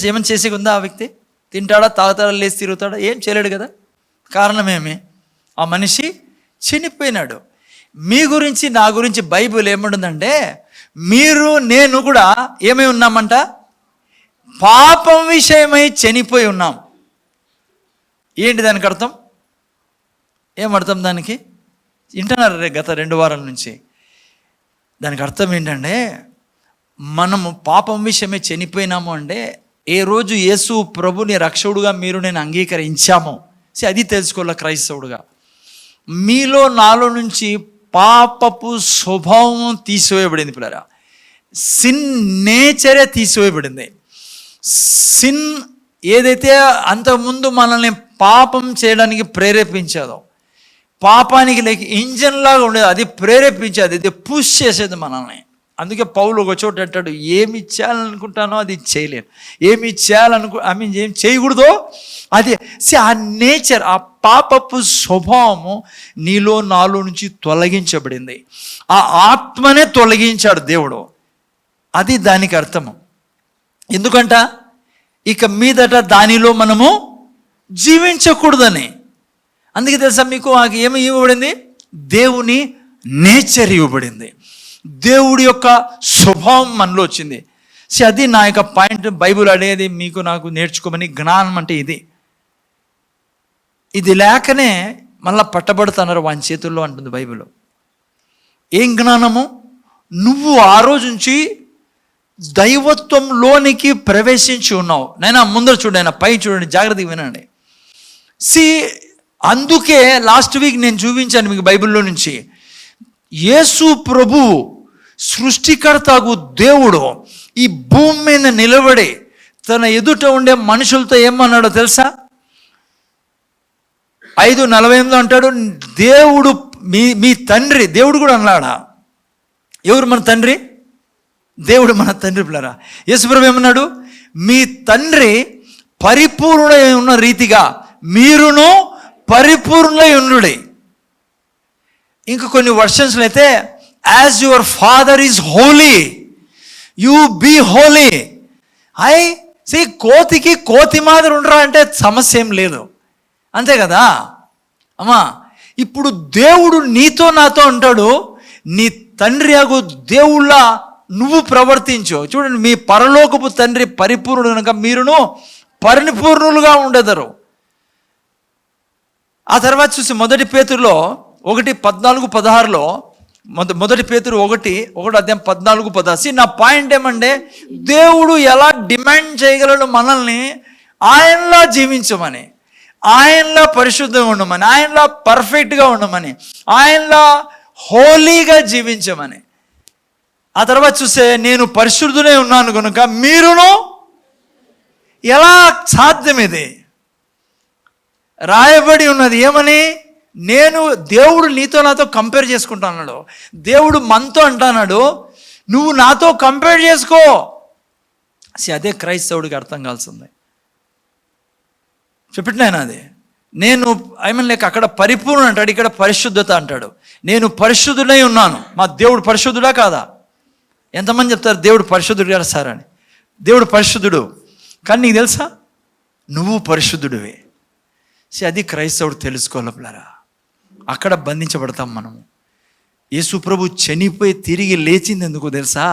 ఏమని చేసి ఉందా ఆ వ్యక్తి? తింటాడా, తాగుతాడా, లేచి తిరుగుతాడా? ఏం చేయలేడు కదా. కారణమేమి? ఆ మనిషి చనిపోయినాడు. మీ గురించి నా గురించి బైబిల్ ఏముంటుందంటే, మీరు నేను కూడా ఏమై ఉన్నామంట, పాపం విషయమై చనిపోయి ఉన్నాం. ఏంటి దానికి అర్థం? ఏమర్థం దానికి? వింటున్నారు గత 2 వారాల నుంచి. దానికి అర్థం ఏంటంటే, మనము పాపం విషయమే చనిపోయినాము అంటే, ఏ రోజు యేసు ప్రభుని రక్షకుడుగా మీరు నేను అంగీకరించామో, అది తెలుసుకోవాలి. క్రైస్తవుడుగా మీలో నాలో నుంచి పాపపు స్వభావం తీసివేయబడింది. పిల్లరా, సిన్ నేచరే తీసివేయబడింది. సిన్ ఏదైతే అంతకుముందు మనల్ని పాపం చేయడానికి ప్రేరేపించేదో, పాపానికి లేక ఇంజన్ లాగా ఉండేది, అది ప్రేరేపించేది, అది పుష్ చేసేది మనల్ని. అందుకే పౌలు ఒక చోట అంటాడు, ఏమి చేయాలనుకుంటానో అది చేయలేను, ఏమి ఏం చేయకూడదో అది. ఆ నేచర్, ఆ పాపపు స్వభావము నీలో నాలో నుంచి తొలగించబడింది. ఆ ఆత్మనే తొలగించాడు దేవుడు. అది దానికి అర్థము. ఎందుకంట, ఇక మీదట దానిలో మనము జీవించకూడదని. అందుకే తెలుసా మీకు, ఏమి ఇవ్వబడింది? దేవుని నేచర్ ఇవ్వబడింది. దేవుడి యొక్క స్వభావం మనలో వచ్చింది. అది నా యొక్క పాయింట్. బైబిల్ అడిగేది మీకు నాకు నేర్చుకోమని. జ్ఞానం అంటే ఇది లేకనే మళ్ళా పట్టబడుతున్నారు వాని చేతుల్లో అంటుంది బైబిల్. ఏం జ్ఞానము? నువ్వు ఆ రోజు నుంచి దైవత్వంలోనికి ప్రవేశించి ఉన్నావు. నైనా ముందర చూడండి, పై చూడండి, జాగ్రత్తగా వినండి. అందుకే లాస్ట్ వీక్ నేను చూపించాను మీకు బైబిల్లో నుంచి, యేసు ప్రభువు సృష్టికర్తకు దేవుడు ఈ భూమి మీద నిలబడి తన ఎదుట ఉండే మనుషులతో ఏమన్నాడో తెలుసా? 5:48 అంటాడు, దేవుడు మీ తండ్రి. దేవుడు కూడా అన్నాడా? ఎవరు మన తండ్రి? దేవుడు మన తండ్రి. పిల్లరా, యేసుప్రభు ఏమన్నాడు? మీ తండ్రి పరిపూర్ణుడై ఉన్న రీతిగా మీరును పరిపూర్ణులై ఉండుడి. ఇంకా కొన్ని వర్షన్స్లో అయితే, as your father is holy, you be holy. కోతికి కోతి మాదిరి ఉండరా అంటే సమస్య ఏం లేదు, అంతే కదా అమ్మా. ఇప్పుడు దేవుడు నీతో నాతో అంటాడు, నీ తండ్రి అగు దేవుళ్ళ నువ్వు ప్రవర్తించు. చూడండి, మీ పరలోకపు తండ్రి పరిపూర్ణుడు కనుక మీరును పరిపూర్ణులుగా ఉండెదరు. ఆ తర్వాత చూసి 1 పేతురులో 1:14-16లో, 1 పేతురు 1:14-16. నా పాయింట్ ఏమంటే, దేవుడు ఎలా డిమాండ్ చేయగలడు మనల్ని ఆయనలా జీవించమని, ఆయనలా పరిశుద్ధంగా ఉండమని, ఆయనలా పర్ఫెక్ట్గా ఉండమని, ఆయనలా హోలీగా జీవించమని. ఆ తర్వాత చూస్తే, నేను పరిశుద్ధునే ఉన్నాను కనుక మీరును. ఎలా సాధ్యం? ఇది రాయబడి ఉన్నది. ఏమని? దేవుడు నీతో నాతో కంపేర్ చేసుకుంటున్నాడు. దేవుడు మనతో అంటున్నాడు, నువ్వు నాతో కంపేర్ చేసుకో. అదే క్రైస్తవుడికి అర్థం కావాల్సింది. చెప్పినాయన అది. నేను లేక అక్కడ పరిపూర్ణ అంటాడు, ఇక్కడ పరిశుద్ధత అంటాడు. నేను పరిశుద్ధుడై ఉన్నాను. మా దేవుడు పరిశుద్ధుడా కాదా? ఎంతమంది చెప్తారు దేవుడు పరిశుద్ధుడు గారు సార్ అని? దేవుడు పరిశుద్ధుడు, కానీ నీకు తెలుసా నువ్వు పరిశుద్ధుడివే. అది క్రైస్తవుడు తెలుసుకోవాలరా. అక్కడ బంధించబడతాం మనము. యేసు ప్రభు చనిపోయి తిరిగి లేచింది ఎందుకు తెలుసా?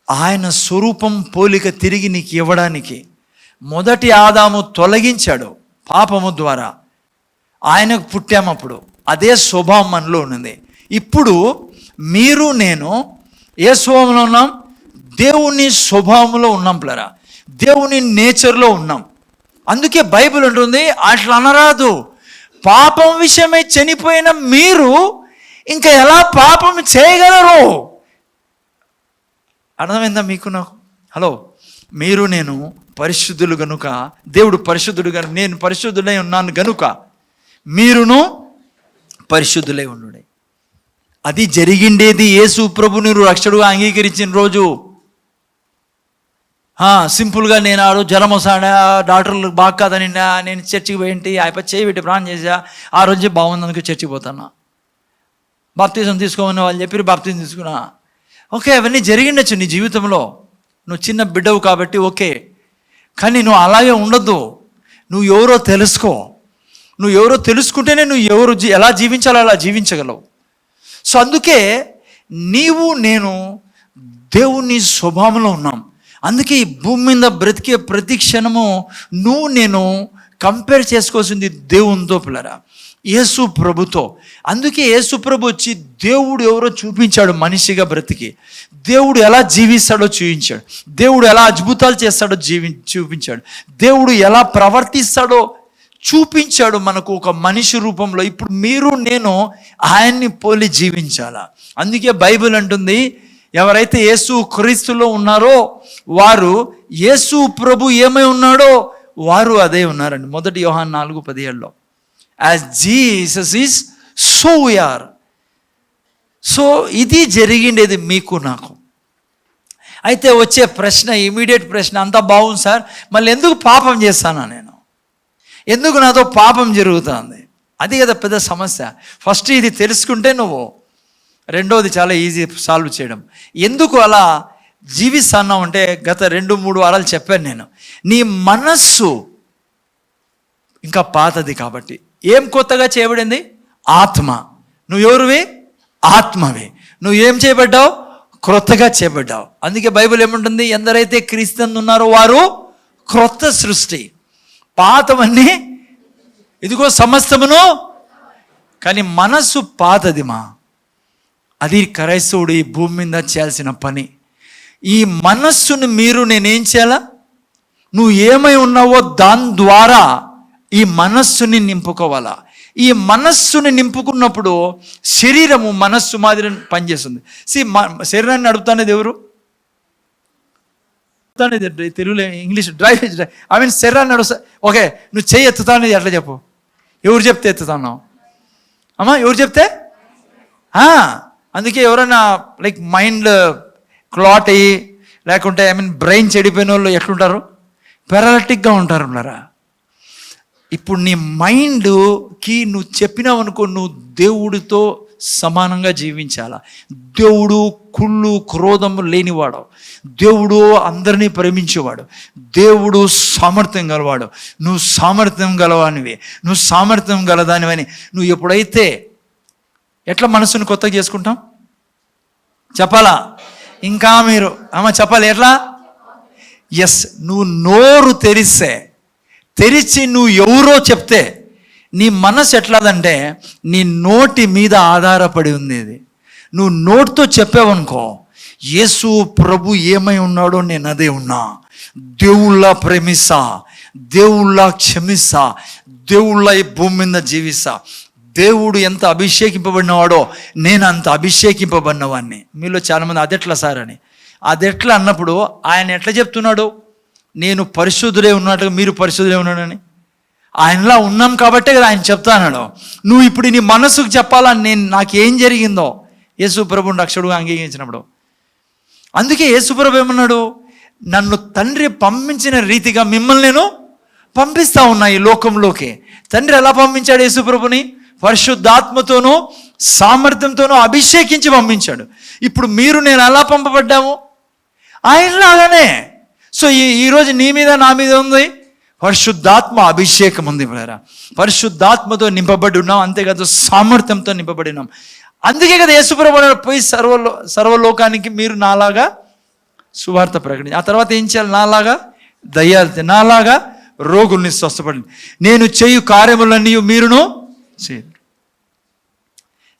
ఆయన స్వరూపం పోలిక తిరిగి నీకు ఇవ్వడానికి. మొదటి ఆదాము తొలగించాడు పాపము ద్వారా, ఆయనకు పుట్టామప్పుడు. అదే స్వభావం మనలో ఉన్నది. ఇప్పుడు మీరు నేను ఏ స్వభావంలో ఉన్నాం? దేవుని స్వభావంలో ఉన్నాం పిల్లరా, దేవుని నేచర్లో ఉన్నాం. అందుకే బైబిల్ ఉంటుంది, అట్లా అనరాదు, పాపం విషయమై చనిపోయిన మీరు ఇంకా ఎలా పాపం చేయగలరు? అర్థమైందా మీకు నాకు? హలో, మీరు నేను పరిశుద్ధులు గనుక, దేవుడు పరిశుద్ధుడు కనుక, నేను పరిశుద్ధుడై ఉన్నాను గనుక మీరును పరిశుద్ధులై ఉండుడి. అది జరిగిండేది యేసు ప్రభుని రక్షకుడుగా అంగీకరించిన రోజు. సింపుల్గా నేను ఆడు జ్వరం వస్తాడా, డాక్టర్లు బాగా కాదని నేను చర్చికి పోయింటి, అయిపో చేయి పెట్టి ప్రాణం చేసా, ఆ రోజే బాగుంది అందుకే చర్చికి పోతాను. బాప్తిజం తీసుకోమని వాళ్ళు చెప్పి బాప్తిజం తీసుకున్నా. ఓకే, అవన్నీ జరిగిండొచ్చు నీ జీవితంలో, నువ్వు చిన్న బిడ్డవు కాబట్టి ఓకే. కానీ నువ్వు అలాగే ఉండొద్దు. నువ్వు ఎవరో తెలుసుకో. నువ్వు ఎవరో తెలుసుకుంటేనే నువ్వు ఎలా జీవించాలో అలా జీవించగలవు. సో అందుకే నీవు నేను దేవుని స్వభావంలో ఉన్నాం. అందుకే ఈ భూమి మీద బ్రతికే ప్రతి క్షణము నువ్వు నేను కంపేర్ చేసుకోవాల్సింది దేవునితో పిల్లరా, యేసు ప్రభుతో. అందుకే యేసు ప్రభు వచ్చి దేవుడు ఎవరో చూపించాడు. మనిషిగా బ్రతికి దేవుడు ఎలా జీవిస్తాడో చూపించాడు. దేవుడు ఎలా అద్భుతాలు చేస్తాడో చూపించాడు. దేవుడు ఎలా ప్రవర్తిస్తాడో చూపించాడు మనకు ఒక మనిషి రూపంలో. ఇప్పుడు మీరు నేను ఆయన్ని పోలి జీవించాలా. అందుకే బైబిల్ అంటుంది, ఎవరైతే యేసు క్రీస్తులో ఉన్నారో వారు యేసు ప్రభు ఏమై ఉన్నాడో వారు అదే ఉన్నారండి. 1 యోహాను 4:17 as Jesus is so we are. So ఇది జరిగిండేది మీకు నాకు. అయితే వచ్చే ప్రశ్న, ఇమీడియట్ ప్రశ్న, అంతా బాగుంది సార్, మళ్ళీ ఎందుకు పాపం చేస్తానా నేను, ఎందుకు నాతో పాపం జరుగుతుంది? అది కదా పెద్ద సమస్య. ఫస్ట్ ఇది తెలుసుకుంటే నువ్వు రెండోది చాలా ఈజీ సాల్వ్ చేయడం. ఎందుకు అలా జీవిస్తున్నావు అంటే గత 2-3 వారాలు చెప్పాను నేను. నీ మనస్సు ఇంకా పాతది కాబట్టి. ఏం కొత్తగా చేయబడింది? ఆత్మ. నువ్వు ఎవరివి? ఆత్మవి. నువ్వు ఏం చేయబడ్డావు? క్రొత్తగా చేయబడ్డావు. అందుకే బైబిల్ ఏముంటుంది? ఎందరైతే క్రీస్తునందు ఉన్నారో వారు క్రొత్త సృష్టి, పాతవన్నీ ఇదిగో సమస్తమును. కానీ మనస్సు పాతదిమా. అది క్రైస్తవుడు ఈ భూమి మీద చేయాల్సిన పని. ఈ మనస్సును నేనేం చేయాలా? నువ్వు ఏమై ఉన్నావో దాని ద్వారా ఈ మనస్సుని నింపుకోవాలా. ఈ మనస్సుని నింపుకున్నప్పుడు శరీరము మనస్సు మాదిరి పనిచేస్తుంది. శరీరాన్ని నడుపుతానేది ఎవరు? తెలుగులో ఇంగ్లీష్ డ్రైవ్ శరీరాన్ని నడుస్తా. ఓకే, నువ్వు చెయ్యి ఎత్తుతానేది ఎట్లా చెప్పు? ఎవరు చెప్తే ఎత్తుతున్నావు అమ్మా? ఎవరు చెప్తే? అందుకే ఎవరైనా లైక్ మైండ్ క్లాట్ అయ్యి లేకుంటే బ్రెయిన్ చెడిపోయిన వాళ్ళు ఎట్లుంటారు? పారాలిటిక్గా ఉంటారు ఉన్నారా? ఇప్పుడు నీ మైండ్కి నువ్వు చెప్పినావు అనుకో, నువ్వు దేవుడితో సమానంగా జీవించాలా. దేవుడు కుళ్ళు క్రోధము లేనివాడు, దేవుడు అందరినీ ప్రేమించేవాడు, దేవుడు సామర్థ్యం గలవాడు. నువ్వు సామర్థ్యం గలవానివి, నువ్వు సామర్థ్యం గలదానివని నువ్వు ఎప్పుడైతే ఎట్లా మనసును కొత్తగా చేసుకుంటాం చెప్పాలా? ఇంకా మీరు చెప్పాలి ఎట్లా? ఎస్, నువ్వు నోరు తెరిచి నువ్వు ఎవరో చెప్తే నీ మనసు ఎట్లాదంటే నీ నోటి మీద ఆధారపడి ఉంది. ఇది నువ్వు నోటితో చెప్పావనుకో, యేసు ప్రభు ఏమై ఉన్నాడో నేను అదే ఉన్నా, దేవుళ్ళ ప్రేమిస్తా, దేవుళ్ళ క్షమిస్తా, దేవుళ్ళ ఈ భూమి మీద జీవిస్తా, దేవుడు ఎంత అభిషేకింపబడినవాడో నేను అంత అభిషేకింపబడినవాడిని. మీలో చాలామంది అదెట్లా సార్ అని, అదెట్లా అన్నప్పుడు ఆయన ఎట్లా చెప్తున్నాడు? నేను పరిశుద్ధులే ఉన్నట్టుగా మీరు పరిశుద్ధులే ఉన్నాడని. ఆయనలా ఉన్నాం కాబట్టే కదా ఆయన చెప్తాన్నాడు. నువ్వు ఇప్పుడు నీ మనసుకు చెప్పాలా నాకేం జరిగిందో యేసు ప్రభుని రక్షకుడుగా అంగీకరించినప్పుడు. అందుకే యేసు ప్రభు ఏమన్నాడు? నన్ను తండ్రి పంపించిన రీతిగా మిమ్మల్ని నేను పంపిస్తా ఉన్నా ఈ లోకంలోకి. తండ్రి ఎలా పంపించాడు యేసు ప్రభుని? పరిశుద్ధాత్మతోనూ సామర్థ్యంతోనూ అభిషేకించి పంపించాడు. ఇప్పుడు నేను ఎలా పంపబడ్డాము? ఆయనలాగానే. సో ఈరోజు నీ మీద నా మీద ఉంది పరిశుద్ధాత్మ అభిషేకం ఉంది. పరిశుద్ధాత్మతో నింపబడి ఉన్నాం, అంతేకాదు సామర్థ్యంతో నింపబడి ఉన్నాం. అందుకే కదా యేసుప్రభు పోయి సర్వలోకానికి మీరు నాలాగా సువార్త ప్రకటించి, ఆ తర్వాత ఏం చేయాలి? నాలాగా దయ్యాలు, నాలాగా రోగుల్ని స్వస్థపడి, నేను చేయు కార్యములన్నీ మీరును చేయరు.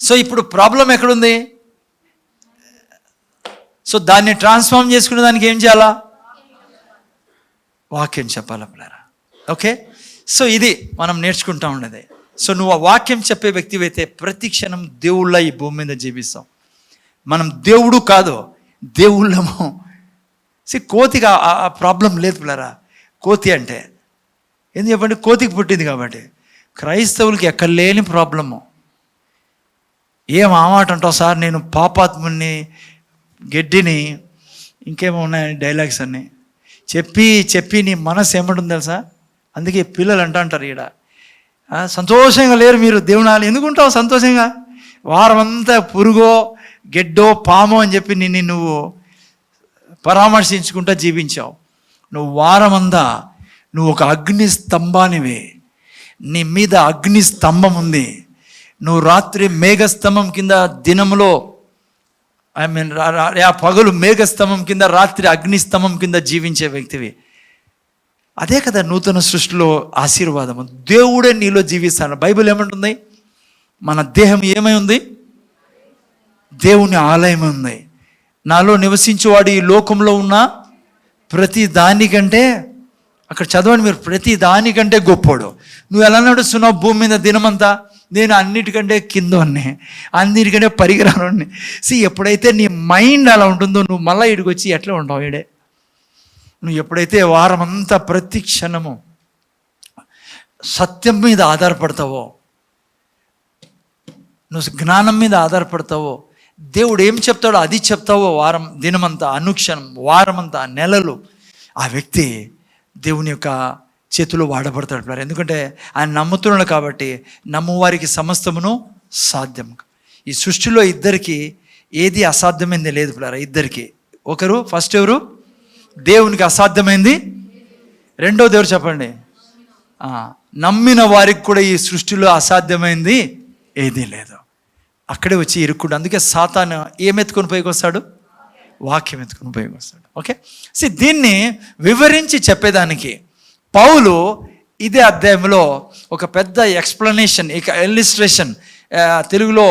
సో ఇప్పుడు ప్రాబ్లం ఎక్కడుంది? సో దాన్ని ట్రాన్స్ఫార్మ్ చేసుకునే దానికి ఏం చేయాలా? వాక్యం చెప్పాలా పిల్లరా? ఓకే, సో ఇది మనం నేర్చుకుంటా ఉండేది. సో నువ్వు ఆ వాక్యం చెప్పే వ్యక్తివైతే ప్రతి క్షణం దేవుళ్ళ ఈ భూమి మీద జీవిస్తాం. మనం దేవుడు కాదు, దేవుళ్ళము. కోతికి ఆ ప్రాబ్లం లేదు పిల్లరా. కోతి అంటే ఎందుకు చెప్పండి? కోతికి పుట్టింది కాబట్టి. క్రైస్తవులకి ఎక్కడ లేని ప్రాబ్లము. ఏం ఆ మాట అంటావు సార్, నేను పాపాత్ముని, గెడ్డిని, ఇంకేమో ఉన్నాయి డైలాగ్స్ అన్నీ చెప్పి చెప్పి నీ మనసు ఏమంటుంది తెలుసా? అందుకే పిల్లలు అంటారు ఈడ, సంతోషంగా లేరు మీరు దేవునాలు, ఎందుకుంటావు సంతోషంగా? వారం అంతా పురుగో గెడ్డో పామో అని చెప్పి నిన్ను నువ్వు పరామర్శించుకుంటా జీవించావు. నువ్వు వారమంతా నువ్వు ఒక అగ్ని స్తంభానివే, నీ మీద అగ్ని స్తంభం ఉంది. నువ్వు రాత్రి మేఘస్తంభం కింద దినంలో ఆ పగలు మేఘస్తంభం కింద, రాత్రి అగ్నిస్తంభం కింద జీవించే వ్యక్తివి. అదే కదా నూతన సృష్టిలో ఆశీర్వాదము. దేవుడే నీలో జీవిస్తాడు. బైబిల్ ఏమంటుంది? మన దేహం ఏమై ఉంది? దేవుని ఆలయం ఉంది. నాలో నివసించేవాడు ఈ లోకంలో ఉన్న ప్రతి దానికంటే, అక్కడ చదవండి మీరు, ప్రతి దానికంటే గొప్పోడు. నువ్వు ఎలా నడుస్తున్నావు భూమి మీద దినమంతా? నేను అన్నిటికంటే కిందోన్ని, అన్నిటికంటే పరిగరాను. ఎప్పుడైతే నీ మైండ్ అలా ఉంటుందో, నువ్వు మళ్ళీ ఇడికి వచ్చి ఎట్లా ఉంటావు? ఈడే నువ్వు ఎప్పుడైతే వారం అంతా ప్రతి క్షణము సత్యం మీద ఆధారపడతావో, నువ్వు జ్ఞానం మీద ఆధారపడతావో, దేవుడు ఏం చెప్తాడో అది చెప్తావో, వారం దినమంతా, అనుక్షణం, వారమంతా, నెలలు, ఆ వ్యక్తి దేవుని యొక్క చేతిలో వాడబడతాడు. ఎందుకంటే ఆయన నమ్ముతున్నాడు కాబట్టి. నమ్మువారికి సమస్తమును సాధ్యం. ఈ సృష్టిలో ఇద్దరికి ఏది అసాధ్యమైంది లేదు పిల్లరా. ఇద్దరికి, ఒకరు ఫస్ట్ ఎవరు? దేవునికి అసాధ్యమైంది. రెండో దేవుడు చెప్పండి, నమ్మిన వారికి కూడా ఈ సృష్టిలో అసాధ్యమైంది ఏదీ లేదు. అక్కడే వచ్చి ఇరుక్కుడు. అందుకే సాతాను ఏమెత్తుకొని పైకి వస్తాడు? వాక్యం ఎత్తుకొని పైకి వస్తాడు. ఓకే, దీన్ని వివరించి చెప్పేదానికి పౌలు ఇదే అధ్యాయంలో ఒక పెద్ద ఎక్స్ప్లెనేషన్, ఇక ఇల్లిస్ట్రేషన్, తెలుగులో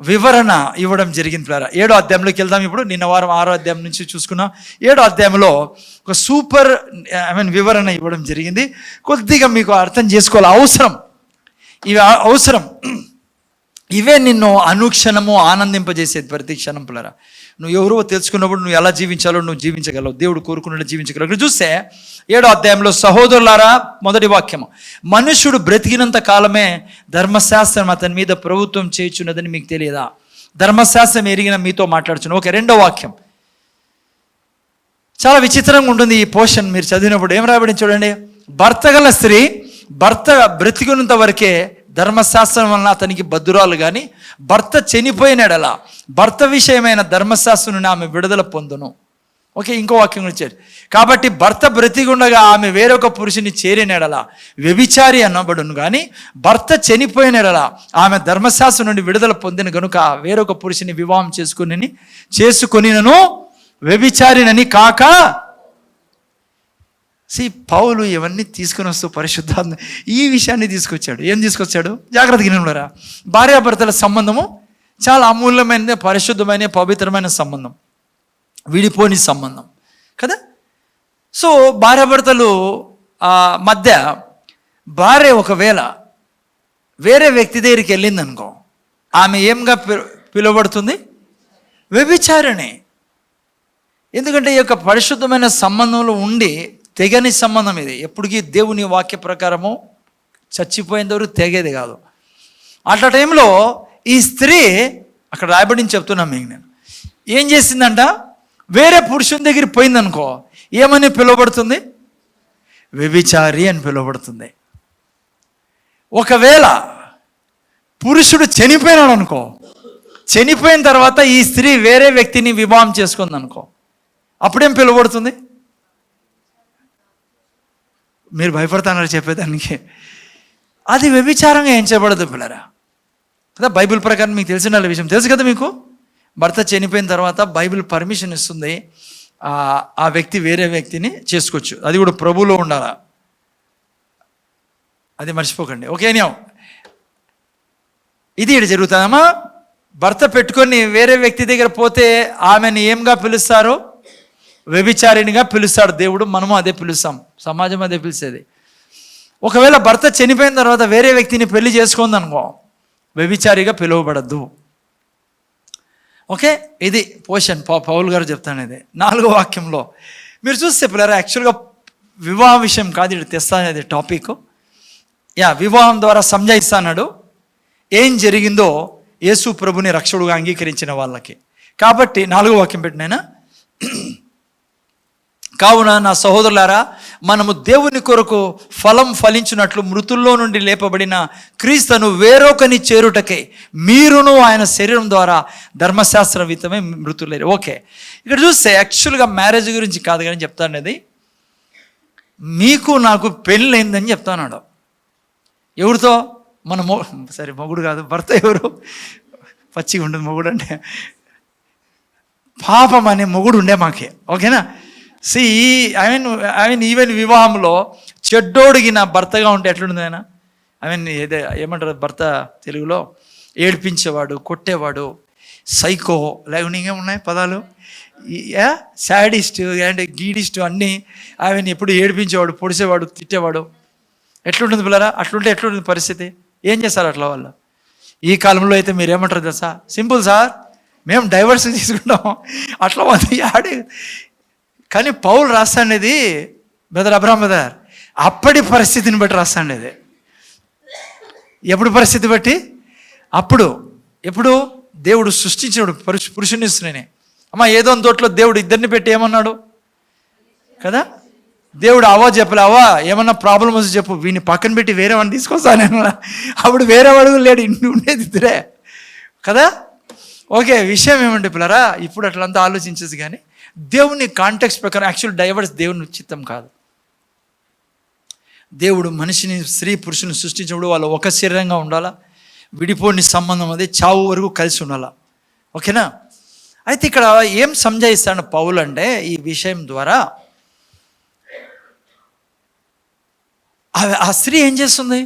వివరణ ఇవ్వడం జరిగింది. 7వ అధ్యాయంలోకి వెళ్దాం ఇప్పుడు. నిన్న వారం 6వ అధ్యాయం నుంచి చూసుకున్నాం. 7వ అధ్యాయంలో ఒక సూపర్ వివరణ ఇవ్వడం జరిగింది. కొద్దిగా మీకు అర్థం చేసుకోవాలి, అవసరం, ఇవి అవసరం. ఇవే నిన్ను అనుక్షణము ఆనందింపజేసేది. ప్రతి క్షణం పిల్లరా, నువ్వు ఎవరో తెలుసుకున్నప్పుడు నువ్వు ఎలా జీవించాలో నువ్వు జీవించగలవు. దేవుడు కోరుకున్నట్టు జీవించగలవు. ఇక్కడ చూస్తే 7వ అధ్యాయంలో, సహోదరులారా, మొదటి వాక్యము, మనుష్యుడు బ్రతికినంత కాలమే ధర్మశాస్త్రం అతని మీద ప్రభుత్వం చేయుచున్నదని మీకు తెలియదా? ధర్మశాస్త్రం ఎరిగిన మీతో మాట్లాడుచున్నాను. ఓకే, 2వ వాక్యం చాలా విచిత్రంగా ఉంటుంది ఈ పోర్షన్. మీరు చదివినప్పుడు ఏం రాబడి చూడండి. భర్త గల స్త్రీ భర్త బ్రతికినంత వరకే ధర్మశాస్త్రం వలన అతనికి బద్దురాలు, కానీ భర్త చనిపోయినాడలా భర్త విషయమైన ధర్మశాస్త్రం నుండి ఆమె విడుదల పొందును. ఓకే, ఇంకో వాక్యం వచ్చారు. కాబట్టి భర్త బ్రతికుండగా ఆమె వేరొక పురుషుని చేరినడలా వ్యభిచారి అనబడును, కానీ భర్త చనిపోయినడలా ఆమె ధర్మశాస్త్రం నుండి విడుదల పొందిన కనుక వేరొక పురుషుని వివాహం చేసుకునినను వ్యభిచారినని కాక. పౌలు ఇవన్నీ తీసుకుని వస్తూ పరిశుద్ధాత్మ ఈ విషయాన్ని తీసుకొచ్చాడు. ఏం తీసుకొచ్చాడు? జాగ్రత్తగా వినండి. భార్యాభర్తల సంబంధము చాలా అమూల్యమైన, పరిశుద్ధమైన, పవిత్రమైన సంబంధం, విడిపోని సంబంధం కదా. సో భార్యాభర్తలు మధ్య భార్య ఒకవేళ వేరే వ్యక్తి దగ్గరికి వెళ్ళింది అనుకో, ఆమె ఏంగా పిలువబడుతుంది? వ్యభిచారిణి. ఎందుకంటే ఈ యొక్క పరిశుద్ధమైన సంబంధంలో ఉండి తెగని సంబంధం ఇది. ఎప్పటికీ దేవుని వాక్య ప్రకారము చచ్చిపోయేంతవరకు తెగేది కాదు. అట్లా టైంలో ఈ స్త్రీ, అక్కడ రాయబడిని చెప్తున్నాను మీకు నేను, ఏం చేసిందంట? వేరే పురుషుని దగ్గర పోయిందనుకో, ఏమని పిలువబడుతుంది? వ్యభిచారి అని పిలువబడుతుంది. ఒకవేళ పురుషుడు చనిపోయినాడు అనుకో, చనిపోయిన తర్వాత ఈ స్త్రీ వేరే వ్యక్తిని వివాహం చేసుకుంది అనుకో, అప్పుడేం పిలువబడుతుంది? మీరు భయపడతానని చెప్పేదానికి. అది వ్యభిచారంగా ఎంచబడదు పిల్లరా కదా. బైబిల్ ప్రకారం మీకు తెలిసిన విషయం తెలుసు కదా మీకు. భర్త చనిపోయిన తర్వాత బైబిల్ పర్మిషన్ ఇస్తుంది, ఆ వ్యక్తి వేరే వ్యక్తిని చేసుకోవచ్చు. అది కూడా ప్రభువులో ఉండాలా, అది మర్చిపోకండి. ఓకేనా? ఇది ఇక్కడ జరుగుతుందమ్మా. భర్త పెట్టుకొని వేరే వ్యక్తి దగ్గర పోతే ఆమెను ఏంగా పిలుస్తారు? వ్యభిచారిణిగా పిలుస్తాడు దేవుడు. మనము అదే పిలుస్తాం, సమాజం అదే పిలిచేది. ఒకవేళ భర్త చనిపోయిన తర్వాత వేరే వ్యక్తిని పెళ్లి చేసుకుంది అనుకో, వ్యభిచారిగా పిలువబడద్దు. ఓకే, ఇది పోషన్ పౌలు గారు చెప్తాను. ఇది 4వ వాక్యంలో మీరు చూస్తే పిల్లరా, యాక్చువల్గా వివాహ విషయం కాదు ఇక్కడ తెస్తానేది టాపిక్. వివాహం ద్వారా సంజాయిస్తాడు. ఏం జరిగిందో యేసు ప్రభుని రక్షకుడుగా అంగీకరించిన వాళ్ళకి. కాబట్టి 4వ వాక్యం పెట్టినైనా, కావున నా సహోదరులారా, మనము దేవుని కొరకు ఫలం ఫలించినట్లు మృతుల్లో నుండి లేపబడిన క్రీస్తును వేరొకని చేరుటకే మీరును ఆయన శరీరం ద్వారా ధర్మశాస్త్ర విత్తమే మృతులేరు. ఓకే, ఇక్కడ చూస్తే యాక్చువల్గా మ్యారేజ్ గురించి కాదు కానీ చెప్తానేది, మీకు నాకు పెళ్ళైందని చెప్తాన్నాడు. ఎవరితో? మన సరే మొగుడు కాదు, భర్త. ఎవరు? పచ్చిగా ఉంటుంది మొగుడు అంటే, పాపం అనే మొగుడు ఉండే మాకే. ఓకేనా? ఐ మీన్ ఈవెన్ వివాహంలో చెడ్డోడిగిన భర్తగా ఉంటే ఎట్లుంది ఆయన? ఏమంటారు భర్త తెలుగులో? ఏడ్పించేవాడు, కొట్టేవాడు, సైకో, లేకపోతే ఇంకేమున్నాయి పదాలు, శాడిస్ట్ అండ్ గీడిస్ట్ అన్నీ. ఎప్పుడు ఏడ్పించేవాడు, పొడిసేవాడు, తిట్టేవాడు. ఎట్లుంటుంది పిల్లరా? అట్లుంటే ఎట్లుంటుంది పరిస్థితి? ఏం చేస్తారు అట్లా వాళ్ళు? ఈ కాలంలో అయితే మీరు ఏమంటారు తెలుసా? సింపుల్ సార్, మేము డైవర్స్ తీసుకుంటాం. అట్లా ఆడే. కానీ పౌలు రాస్తాండేది బ్రదర్ అబ్రాహం బ్రదర్ అప్పటి పరిస్థితిని బట్టి రాస్తాండేది. ఎప్పుడు పరిస్థితి బట్టి? అప్పుడు. ఎప్పుడు? దేవుడు సృష్టించినాడు పురుషుని స్త్రీని. ఏదో తోటలో దేవుడు ఇద్దరిని పెట్టి ఏమన్నాడు కదా? దేవుడు అవ్వ చెప్పలే, అవ్వ ఏమన్నా ప్రాబ్లం వస్తే చెప్పు, వీడిని పక్కన పెట్టి వేరే వాడిని తీసుకొస్తాను నేను. అప్పుడు వేరే వాడు లేడు, ఇన్ని ఉండేది ఇద్దరే కదా. ఓకే, విషయం ఏమంటే పిల్లరా, ఇప్పుడు అట్లంతా ఆలోచించేది. కానీ దేవుని కాంటెక్స్ట్ ప్రకారం యాక్చువల్ డైవర్స్ దేవుని చిత్తం కాదు. దేవుడు మనిషిని, స్త్రీ పురుషుని సృష్టించినప్పుడు వాళ్ళు ఒక శరీరంగా ఉండాలా, విడిపోని సంబంధం అది చావు వరకు కలిసి ఉండాలా. ఓకేనా? అయితే ఇక్కడ ఏం సంజాయిస్తాడు పౌలు అంటే, ఈ విషయం ద్వారా ఆ స్త్రీ ఏం చేస్తుంది?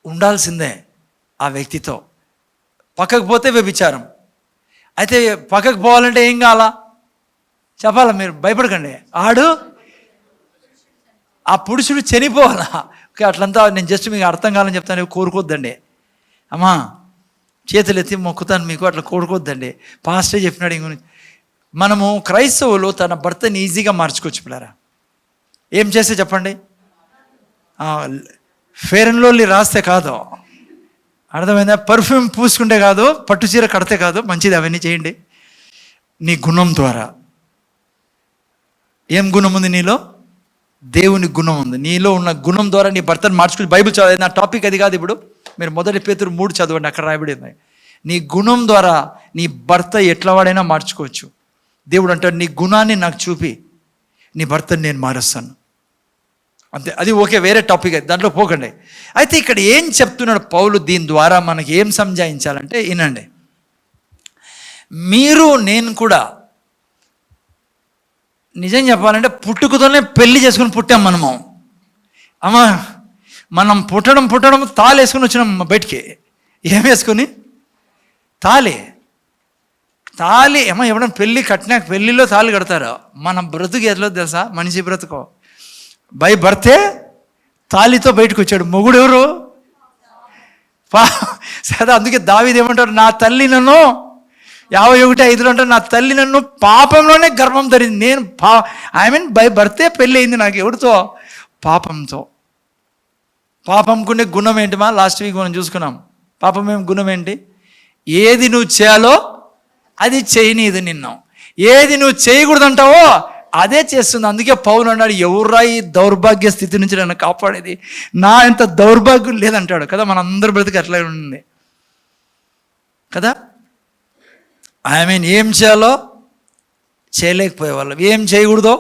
ఉండాల్సిందే ఆ వ్యక్తితో. పక్కకు పోతే వ్యభిచారం. అయితే పక్కకు పోవాలంటే ఏం కావాలా చెప్పాలా? మీరు భయపడకండి. ఆ పురుషుడు చనిపోవాలా? ఓకే, అట్లంతా నేను జస్ట్ మీకు అర్థం కావాలని చెప్తాను. కోరుకోద్దండి అమ్మా, చేతులు ఎత్తి మొక్కుతాను మీకు, అట్లా కోరుకోద్దండి. పాస్టర్ చెప్పినాడు ఇంకొన్ని. మనము క్రైస్తవులు తన భర్తని ఈజీగా మార్చుకోవచ్చు పిల్లరా. ఏం చేస్తే చెప్పండి? ఫెయిర్ అండ్ లవ్లీ రాస్తే కాదు, అర్థమైందా? పర్ఫ్యూమ్ పూసుకుంటే కాదు, పట్టు చీర కడితే కాదు, మంచిది అవన్నీ చేయండి. నీ గుణం ద్వారా. ఏం గుణం ఉంది నీలో? దేవుని గుణం ఉంది. నీలో ఉన్న గుణం ద్వారా నీ భర్తను మార్చుకుని, బైబిల్ చదవాలి, నా టాపిక్ అది కాదు ఇప్పుడు. మీరు 1 పేతురు 3 చదవండి, అక్కడ రాయబడింది. నీ గుణం ద్వారా నీ భర్త ఎట్లా వాడైనా మార్చుకోవచ్చు. దేవుడు అంటాడు, నీ గుణాన్ని నాకు చూపి నీ భర్తని నేను మారుస్తాను. అంతే, అది ఓకే, వేరే టాపిక్ అది, దాంట్లో పోకండి. అయితే ఇక్కడ ఏం చెప్తున్నాడు పౌలు? దీని ద్వారా మనకి ఏం సంజాయించాలంటే వినండి. మీరు నేను కూడా నిజం చెప్పాలంటే పుట్టుకతోనే పెళ్లి చేసుకుని పుట్టాం మనము. మనం పుట్టడం తాళి వేసుకుని వచ్చినాం బయటికి. ఏం వేసుకుని? తాళి. ఎవడన్నా పెళ్ళి కట్టినాక పెళ్ళిలో తాళి కడతారు. మన బ్రతుకు ఎట్లా తెలుసా? మనిషి బ్రతుకో భర్తే తాళితో బయటకు వచ్చాడు. మొగుడు ఎవరు? సరే, అందుకే దావీదు ఏమంటారు? నా తల్లి నన్ను 51:5 అంటారు, నా తల్లి నన్ను పాపంలోనే గర్భం ధరింది. నేను భర్తే పెళ్ళి అయింది నాకు. ఎవరితో? పాపంతో. పాపంకునే గుణం ఏంటి? లాస్ట్ వీక్ మనం చూసుకున్నాం. పాపం ఏం గుణం ఏంటి? ఏది నువ్వు చేయాలో అది చేయనీదు నిన్ను. ఏది నువ్వు చేయకూడదంటావో అదే చేస్తుంది. అందుకే పౌలు అన్నాడు, ఎవర్రా ఈ దౌర్భాగ్య స్థితి నుంచి నన్ను కాపాడేది? నా ఎంత దౌర్భాగ్యం లేదంటాడు కదా. మన అందరి బ్రతికి అట్లా ఉంది కదా. ఏం చేయాలో చేయలేకపోయేవాళ్ళం, ఏం చేయకూడదో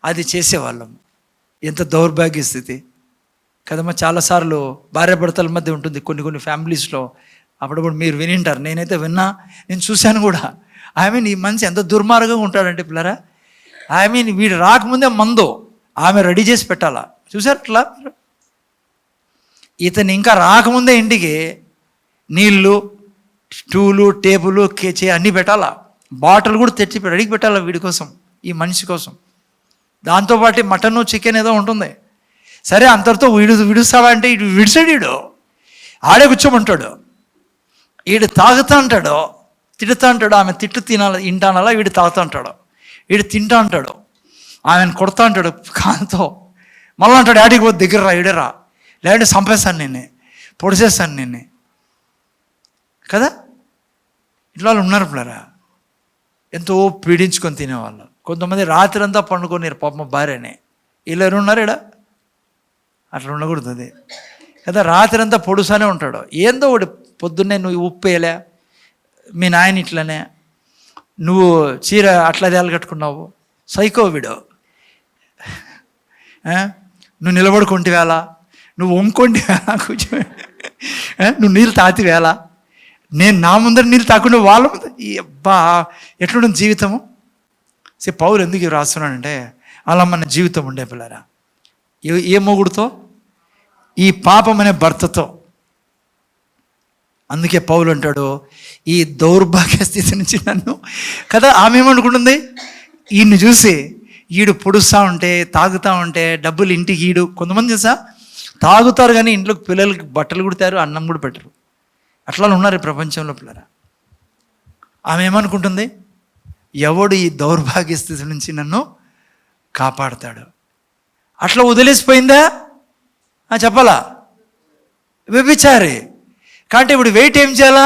అది చేసేవాళ్ళం. ఎంత దౌర్భాగ్య స్థితి కదమ్మా. చాలాసార్లు భార్యాభర్తల మధ్య ఉంటుంది కొన్ని ఫ్యామిలీస్లో. అప్పుడప్పుడు మీరు వినింటారు, నేనైతే విన్నా, నేను చూశాను కూడా. ఈ మనిషి ఎంత దుర్మార్గంగా ఉంటాడంటే పిల్లరా. వీడు రాకముందే మందు ఆమె రెడీ చేసి పెట్టాలా. చూసారు అట్లా? ఇతను ఇంకా రాకముందే ఇంటికి నీళ్ళు, స్టూలు, టేబుల్, కేచే అన్నీ పెట్టాలా. బాటిల్ కూడా తెచ్చి రెడీకి పెట్టాలా వీడి కోసం, ఈ మనిషి కోసం. దాంతోపాటు మటను, చికెన్ ఏదో ఉంటుంది. సరే, అంతటితో విడుస్తావా అంటే ఇటు విడిసాడు. వీడు ఆడే కూర్చోమంటాడు. వీడు తాగుతా అంటాడు, తిడుతా అంటాడు. ఆమె తింటానలా, వీడు తాగుతా అంటాడు. వీడు తింటా అంటాడు, ఆమెను కొడతా అంటాడు కాంతో. మళ్ళీ అంటాడు, ఆడికి పోతే దగ్గర రా, ఈడరా, లేదంటే చంపేస్తాను నిన్ను, పొడిచేస్తాను నిన్ను కదా. ఇట్లా వాళ్ళు ఉన్నారు పిల్లరా, ఎంతో పీడించుకొని తినేవాళ్ళు. కొంతమంది రాత్రి అంతా పండుకొని పాపం భార్యనే. వీళ్ళు ఎవరు ఉన్నారు ఇక్కడ? అట్లా ఉండకూడదు అది కదా. రాత్రి అంతా పొడుసానే ఉంటాడు. ఏందో ఒకటి పొద్దున్నే నువ్వు ఉప్పు వేయలే, మీ నాయన ఇట్లనే, నువ్వు చీర అట్లా దేలు కట్టుకున్నావు, సైకో వీడు. నువ్వు నిలబడుకుంటే వేళ, నువ్వు వంకొంటి వేళ, కూర్చో, నువ్వు నీళ్ళు తాతి వేళ, నేను నా ముందర నీళ్ళు తాకుండా వాళ్ళ ముందర. అబ్బా ఎట్లుంటుంది జీవితము. పౌలు ఎందుకు రాస్తున్నానంటే అలా మన జీవితం ఉండే పిల్లరా. ఏ మొగుడుతో? ఈ పాపం అనే భర్తతో. అందుకే పౌలు అంటాడు, ఈ దౌర్భాగ్య స్థితి నుంచి నన్ను కదా. ఆమె ఏమనుకుంటుంది, ఈయన్ని చూసి ఈడు పొడుస్తూ ఉంటే, తాగుతూ ఉంటే, డబ్బులు ఇంటికి ఈడు. కొంతమంది తెలుసా, తాగుతారు కానీ ఇంట్లోకి పిల్లలకి బట్టలు కుడతారు, అన్నం కూడా పెట్టరు. అట్లా ఉన్నారు ఈ ప్రపంచంలో పిల్లరా. ఆమె ఏమనుకుంటుంది, ఎవడు ఈ దౌర్భాగ్య స్థితి నుంచి నన్ను కాపాడుతాడు. అట్లా వదిలేసిపోయిందా చెప్పాలా? వ్యభిచారి. కాబట్టి ఇప్పుడు వెయిట్ ఏం చేయాలా?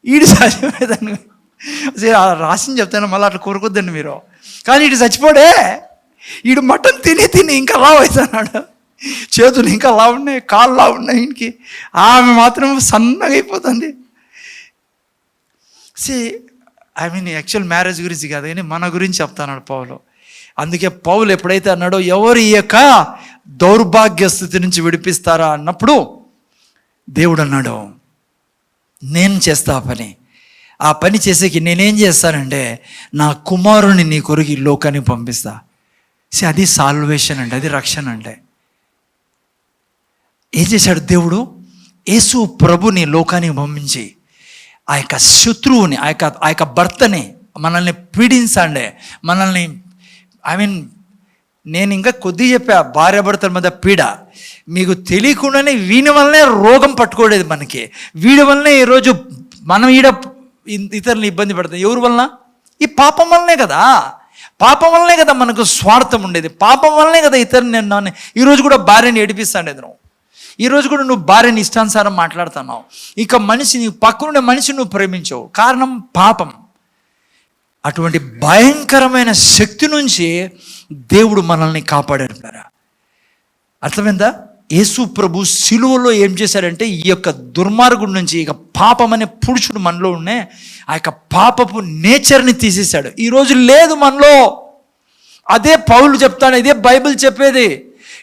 ఈడు చచ్చిపోయేదాన్ని రాసింది చెప్తాను, మళ్ళీ అట్లా కోరుకోద్దండి మీరు. కానీ ఇటు చచ్చిపోడే, ఈడు మటన్ తిని ఇంకా లావు అవుతున్నాడు, చేతులు ఇంకా లావు ఉన్నాయి, కాళ్ళు లావు ఉన్నాయి ఈయనకి. ఆమె మాత్రం సన్నగా అయిపోతుంది. యాక్చువల్ మ్యారేజ్ గురించి కాదు కానీ మన గురించి చెప్తాన్నాడు పౌలు. అందుకే పౌలు ఎప్పుడైతే అన్నాడో, ఎవరు ఈ యొక్క దౌర్భాగ్య స్థితి నుంచి విడిపిస్తారా అన్నప్పుడు దేవుడు అన్నాడు, నేను చేస్తా ఆ పని చేసేకి నేనేం చేస్తానంటే నా కుమారుని నీ కొరకు ఈ లోకానికి పంపిస్తా. అది సాల్వేషన్ అంటే, అది రక్షణ అంటే. ఏం చేశాడు దేవుడు? యేసు ప్రభుని లోకానికి పంపించి ఆ యొక్క శత్రువుని, ఆ యొక్క భర్తని, మనల్ని పీడించండి, మనల్ని నేను ఇంకా కొద్దిగా చెప్పా, భార్యాభర్తల మధ్య పీడ. మీకు తెలియకుండానే వీని వల్లనే రోగం పట్టుకోలేదు మనకి. వీడి వల్లనే ఈరోజు మనం ఇతరులను ఇబ్బంది పడతాం. ఎవరి వలన? ఈ పాపం వల్లనే కదా. పాపం వల్లనే కదా మనకు స్వార్థం ఉండేది. పాపం వల్లనే కదా ఇతరుని. ఈరోజు కూడా భార్యని ఏడిపిస్తాండేది నువ్వు. ఈరోజు కూడా నువ్వు భార్యని ఇష్టానుసారం మాట్లాడుతున్నావు. ఇక నీ పక్కనుండే మనిషిని నువ్వు ప్రేమించవు. కారణం పాపం. అటువంటి భయంకరమైన శక్తి నుంచి దేవుడు మనల్ని కాపాడాడు. అర్థమైందా? యేసు ప్రభు సిలువలో ఏం చేశాడంటే ఈ యొక్క దుర్మార్గుడి నుంచి, ఇక పాపం అనే పురుషుడు మనలో ఉండే ఆ యొక్క పాపపు నేచర్ని తీసేశాడు. ఈరోజు లేదు మనలో. అదే పౌలు చెప్తాడు, ఇదే బైబిల్ చెప్పేది.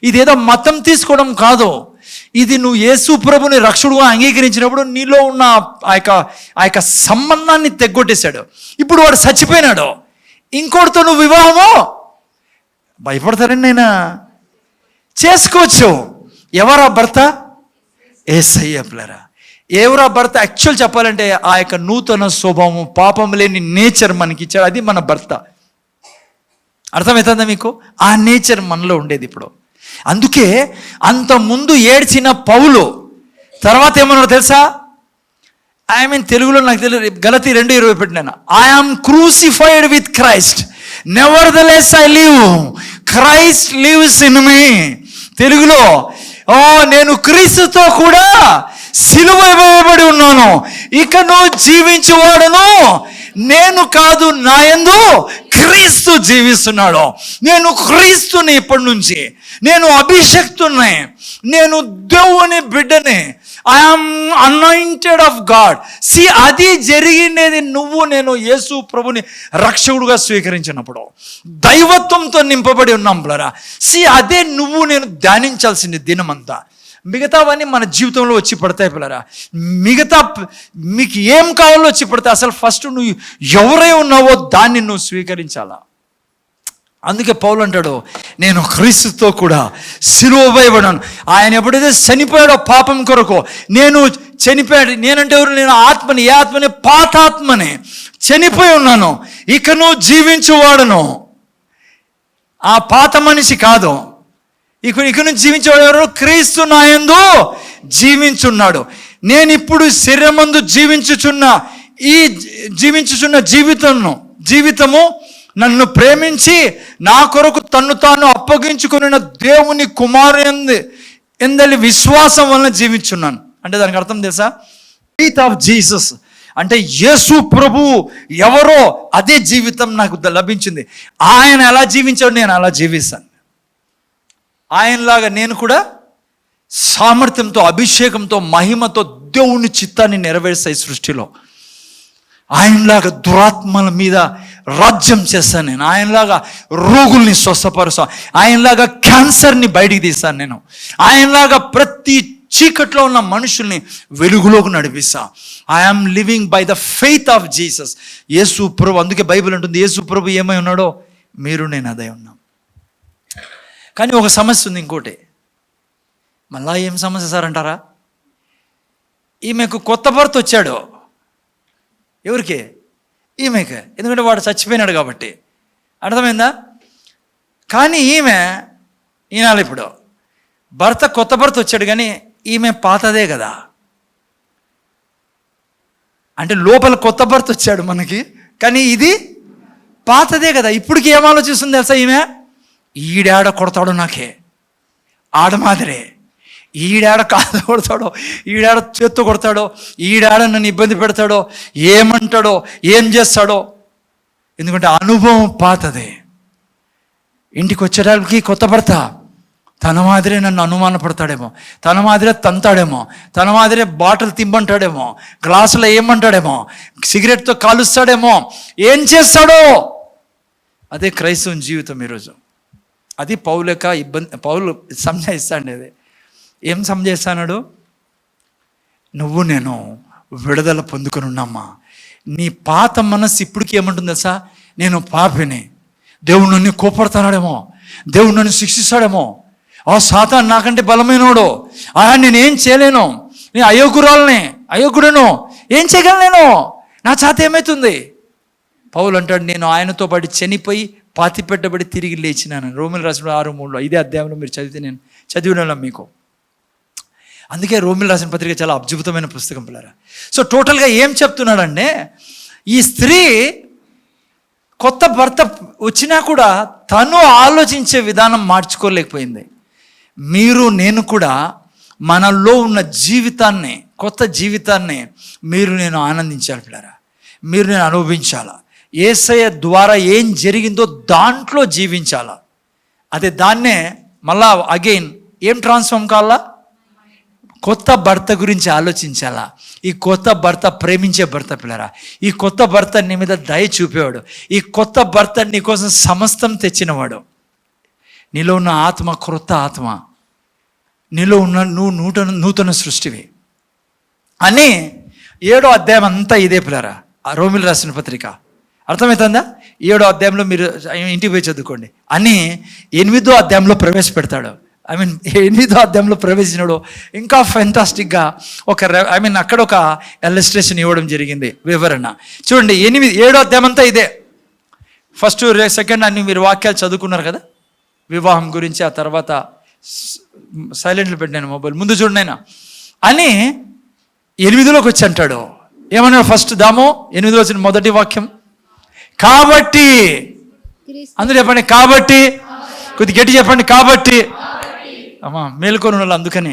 ఇదేదో మతం తీసుకోవడం కాదు. ఇది నువ్వు యేసు ప్రభుని రక్షకుడుగా అంగీకరించినప్పుడు నీలో ఉన్న ఆ యొక్క సంబంధాన్ని తెగ్గొట్టేశాడు. ఇప్పుడు వాడు చచ్చిపోయినాడు, ఇంకోటితో నువ్వు వివాహమో భయపడతారండి, నైనా చేసుకోవచ్చు. ఎవరా భర్త? యేసయ్య పిల్లరా. ఎవరా భర్త? యాక్చువల్ చెప్పాలంటే ఆ యొక్క నూతన స్వభావం, పాపం లేని నేచర్ మనకి ఇచ్చాడు. అది మన భర్త. అర్థమవుతుందా మీకు? ఆ నేచర్ మనలో ఉండేది ఇప్పుడు. అందుకే అంత ముందు ఏడ్చిన పౌలు తర్వాత ఏమన్నాడు తెలుసా? తెలుగులో నాకు తెలియదు, గలతీ 2:20 పెట్టినాను. I am crucified with Christ, nevertheless I live, Christ lives in me. తెలుగులో, నేను క్రీస్తుతో కూడా సిలువ వేయబడి ఉన్నాను, ఇక నువ్వు జీవించేవాడును నేను కాదు, నా యందు క్రీస్తు జీవిస్తున్నాడు. నేను క్రీస్తుని ఇప్పటి నుంచి, నేను అభిషక్తుని, నేను దేవుని బిడ్డని. I am anointed of God. అది జరిగినది నేను యేసు ప్రభుని రక్షకుడుగా స్వీకరించినప్పుడు దైవత్వంతో నింపబడి ఉన్నాం బ్లరా. అదే నేను ధ్యానించాల్సింది దినమంతా. మిగతావన్నీ మన జీవితంలో వచ్చి పడతాయి పిల్లరా. మిగతా మీకు ఏం కావాలో వచ్చి పడతాయి. అసలు ఫస్ట్ నువ్వు ఎవరై ఉన్నావో దాన్ని నువ్వు స్వీకరించాలా. అందుకే పౌలు అంటాడు, నేను క్రీస్తుతో కూడా సిలువ వేయబడ్డాను. ఆయన ఎప్పుడైతే చనిపోయాడో పాపం కొరకు, నేను చనిపోయాడు. నేనంటే ఎవరు? నేను ఆత్మని. ఏ ఆత్మని? పాతాత్మని. చనిపోయి ఉన్నాను, ఇక నువ్వు జీవించువాడును. ఆ పాత మనిషి కాదు, ఇక నుంచి జీవించేవాడు ఎవరు? క్రీస్తు నా యందు జీవించున్నాడు. నేను ఇప్పుడు శరీరమందు జీవించుచున్న జీవితము నన్ను ప్రేమించి నా కొరకు తన్ను తాను అప్పగించుకున్న దేవుని కుమారుని ఎందలి విశ్వాసం వలన జీవించున్నాను. అంటే దానికి అర్థం తెలుసా? Faith of Jesus. అంటే యేసు ప్రభు ఎవరో అదే జీవితం నాకు లభించింది. ఆయన ఎలా జీవించాడు, నేను అలా జీవిస్తాను. ఆయనలాగా నేను కూడా సామర్థ్యంతో, అభిషేకంతో, మహిమతో దేవుని చిత్తాన్ని నెరవేర్స్తా ఈ సృష్టిలో. ఆయనలాగా దురాత్మల మీద రాజ్యం చేస్తాను నేను. ఆయనలాగా రోగుల్ని స్వస్థపరుస్తాను. ఆయనలాగా క్యాన్సర్ని బయటికి తీస్తాను నేను. ఆయనలాగా ప్రతి చీకట్లో ఉన్న మనుషుల్ని వెలుగులోకి నడిపిస్తా. I'm living by the faith of Jesus. Yesu ప్రభు, అందుకే బైబిల్ అంటుంది యేసు ప్రభు ఏమై ఉన్నాడో మీరు నేను అదే ఉన్నాం. కానీ ఒక సమస్య ఉంది, ఇంకోటి. మళ్ళా ఏం సమస్య సార్ అంటారా? ఈమెకు కొత్త భర్త వచ్చాడు. ఎవరికి? ఈమెకి. ఎందుకంటే వాడు చచ్చిపోయినాడు కాబట్టి. అర్థమైందా? కానీ ఈనాలి ఇప్పుడు కొత్త భర్త వచ్చాడు, కానీ ఈమె పాతదే కదా. అంటే లోపల కొత్త భర్త వచ్చాడు మనకి, కానీ ఇది పాతదే కదా. ఇప్పటికి ఏం ఆలోచిస్తుంది తెలుసా ఈమె? ఈడాడ కొడతాడు నాకే, ఆడ మాదిరే. ఈడాడ కాదు కొడతాడో, ఈడాడ చేత్తో కొడతాడో, ఈడాడ నన్ను ఇబ్బంది పెడతాడో, ఏమంటాడో, ఏం చేస్తాడో. ఎందుకంటే అనుభవం పాతదే. ఇంటికి వచ్చేటానికి కొత్త భర్త తన మాదిరే నన్ను అనుమానపడతాడేమో, తన మాదిరే తంతాడేమో, తన మాదిరే బాటిల్ తిమ్మంటాడేమో, గ్లాసులో ఏమంటాడేమో, సిగరెట్తో కాలుస్తాడేమో, ఏం చేస్తాడో. అదే క్రైస్తవ జీవితం ఈరోజు. అది పౌలు యొక్క ఇబ్బంది. పౌలు సంజయిస్తాండి. అది ఏం సంజయిస్తాడు? నువ్వు నేను విడుదల పొందుకొని ఉన్నామా. నీ పాత మనస్సు ఇప్పటికి ఏమంటుంది తెలుసా? నేను పాపిని, దేవుడు నన్ను కోపడతాడేమో, దేవుడు నన్ను శిక్షిస్తాడేమో, సాతాను నాకంటే బలమైనోడు, నేనేం చేయలేను, నేను అయోగ్యుడను, ఏం చేయగలను నేను, నా చేత ఏమవుతుంది. పౌలు అంటాడు, నేను ఆయనతో పాటు చనిపోయి పాతి పెట్టబడి తిరిగి లేచినాను. రోమిల రాసిన 6:3 ఇదే అధ్యాయంలో మీరు చదివితే నేను చదివిన మీకు. అందుకే రోమిల రాసిన పత్రిక చాలా అద్భుతమైన పుస్తకం పిల్లరా. సో టోటల్గా ఏం చెప్తున్నాడంటే, ఈ స్త్రీ కొత్త భర్త వచ్చినా కూడా తను ఆలోచించే విధానం మార్చుకోలేకపోయింది. మీరు నేను కూడా మనలో ఉన్న జీవితాన్ని, కొత్త జీవితాన్ని మీరు నేను ఆనందించాలి పిల్లరా, మీరు నేను అనుభవించాలా. యేసయ్య ద్వారా ఏం జరిగిందో దాంట్లో జీవించాలా. అదే దాన్నే మళ్ళా అగైన్ ఏం ట్రాన్స్ఫార్మ్ కావాలా? కొత్త భర్త గురించి ఆలోచించాలా. ఈ కొత్త భర్త ప్రేమించే భర్త పిల్లరా. ఈ కొత్త భర్త నీ మీద దయ చూపేవాడు. ఈ కొత్త భర్త నీ కోసం సమస్తం తెచ్చినవాడు. నీలో ఉన్న ఆత్మ క్రొత్త ఆత్మ, నీలో ఉన్న నువ్వు నూతన సృష్టివి అని 7వ అధ్యాయం అంతా ఇదే పిల్లరా. ఆ రోమిల రాసిన పత్రిక అర్థమవుతుందా? 7వ అధ్యాయంలో మీరు ఇంటికి పోయి చదువుకోండి అని 8వ అధ్యాయంలో ప్రవేశపెడతాడు. 8వ అధ్యాయంలో ప్రవేశించినాడు. ఇంకా ఫెంటాస్టిక్గా అక్కడ ఒక ఇల్లస్ట్రేషన్ ఇవ్వడం జరిగింది, వివరణ. చూడండి, 7వ అధ్యాయం అంతా ఇదే. ఫస్ట్ సెకండ్ అన్ని మీరు వాక్యాలు చదువుకున్నారు కదా, వివాహం గురించి. ఆ తర్వాత సైలెంట్లో పెట్టినాను మొబైల్. ముందు చూడండి ఆయన అని 8లోకి వచ్చి అంటాడు. ఏమన్నాడు? ఫస్ట్ దామో 8లో వచ్చిన మొదటి వాక్యం, కాబట్టి. అందరూ చెప్పండి, కాబట్టి. కొద్ది గట్టి చెప్పండి, కాబట్టి. అమ్మా మేల్కొని వాళ్ళు. అందుకని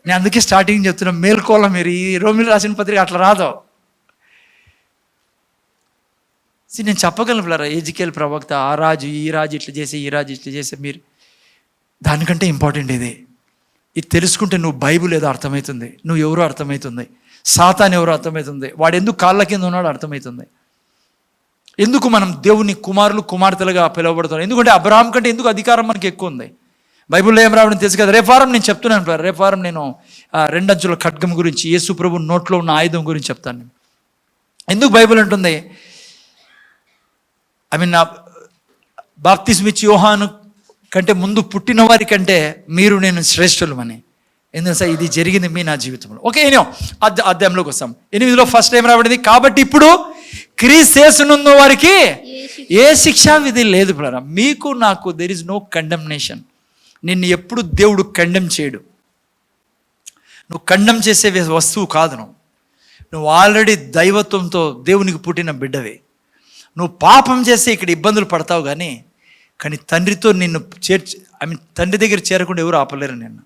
నేను అందుకే స్టార్టింగ్ చెప్తున్నా, మేల్కోవాలా. మీరు ఈ రోమిల రాసిన పత్రిక అట్లా రాదు. నేను చెప్పగలను పిల్లరా, ఎజికేల్ ప్రవక్త ఆ రాజు ఈ రాజు ఇట్లా చేసి, ఈ రాజు ఇట్లా చేసి. మీరు దానికంటే ఇంపార్టెంట్ ఇది తెలుసుకుంటే నువ్వు బైబిల్ ఏదో అర్థమవుతుంది, నువ్వు ఎవరో అర్థమవుతుంది, సాతాను ఎవరో అర్థమవుతుంది, వాడు ఎందుకు కాళ్ళ కింద ఉన్నాడో అర్థమవుతుంది, ఎందుకు మనం దేవుని కుమారులు కుమార్తెలుగా పిలువబడుతున్నాం. ఎందుకంటే అబ్రహాం కంటే ఎందుకు అధికారం మనకి ఎక్కువ ఉంది. బైబిల్లో ఏం రావడం తెలుసు కదా. రేపారం నేను చెప్తున్నాను. రేపారం నేను 2 అంచుల ఖడ్గం గురించి, యేసు ప్రభు నోట్లో ఉన్న ఆయుధం గురించి చెప్తాను. ఎందుకు బైబిల్ అంటుంది, నా బాప్తిస్మిచ్చి యోహాను కంటే ముందు పుట్టిన వారి కంటే మీరు నేను శ్రేష్ఠులమని. ఎందుకంటే ఇది జరిగింది నా జీవితంలో. ఓకే, అధ్యాయంలోకి వస్తాం. 8లో ఫస్ట్ ఏం రాబడింది, కాబట్టి ఇప్పుడు క్రీస్తు యేసునందు వారికి ఏ శిక్షా విధి లేదు. మీకు నాకు దెర్ ఇస్ నో కండెమ్నేషన్. నిన్ను ఎప్పుడు దేవుడు కండెమ్ చేయడు. నువ్వు కండెమ్ చేసే వస్తువు కాదు. నువ్వు ఆల్రెడీ దైవత్వంతో దేవునికి పుట్టిన బిడ్డవే. నువ్వు పాపం చేస్తే ఇక్కడ ఇబ్బందులు పడతావు, కానీ తండ్రితో నిన్ను తండ్రి దగ్గర చేరకుండా ఎవరు ఆపలేరు నిన్ను.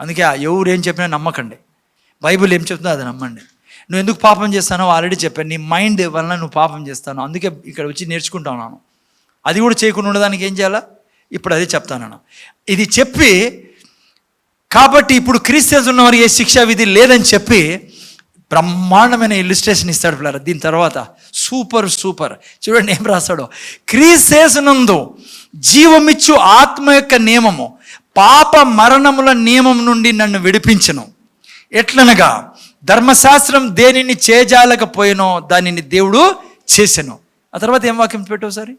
అందుకే ఎవరు ఏం చెప్పినా నమ్మకండి. బైబిల్ ఏం చెప్తుందో అది నమ్మండి. నువ్వు ఎందుకు పాపం చేస్తానో ఆల్రెడీ చెప్పాను. నీ మైండ్ వలన నువ్వు పాపం చేస్తాను, అందుకే ఇక్కడ వచ్చి నేర్చుకుంటున్నాను. అది కూడా చేయకుండా ఉండడానికి ఏం చేయాలా, ఇప్పుడు అదే చెప్తాను. ఇది చెప్పి కాబట్టి ఇప్పుడు క్రిస్టియన్స్ ఉన్నవారు ఏ శిక్షా విధి లేదని చెప్పి బ్రహ్మాండమైన ఇల్లుస్ట్రేషన్ ఇస్తాడు పిల్లలు. దీని తర్వాత సూపర్ చూడండి ఏం రాస్తాడో. క్రీస్తేసునందు జీవమిచ్చు ఆత్మ యొక్క నియమము పాప మరణముల నియమం నుండి నన్ను విడిపించను. ఎట్లనగా ధర్మశాస్త్రం దేనిని చేజాలకపోయినో దానిని దేవుడు చేసెను. ఆ తర్వాత ఏం వాక్యం పెట్టు ఒకసారి.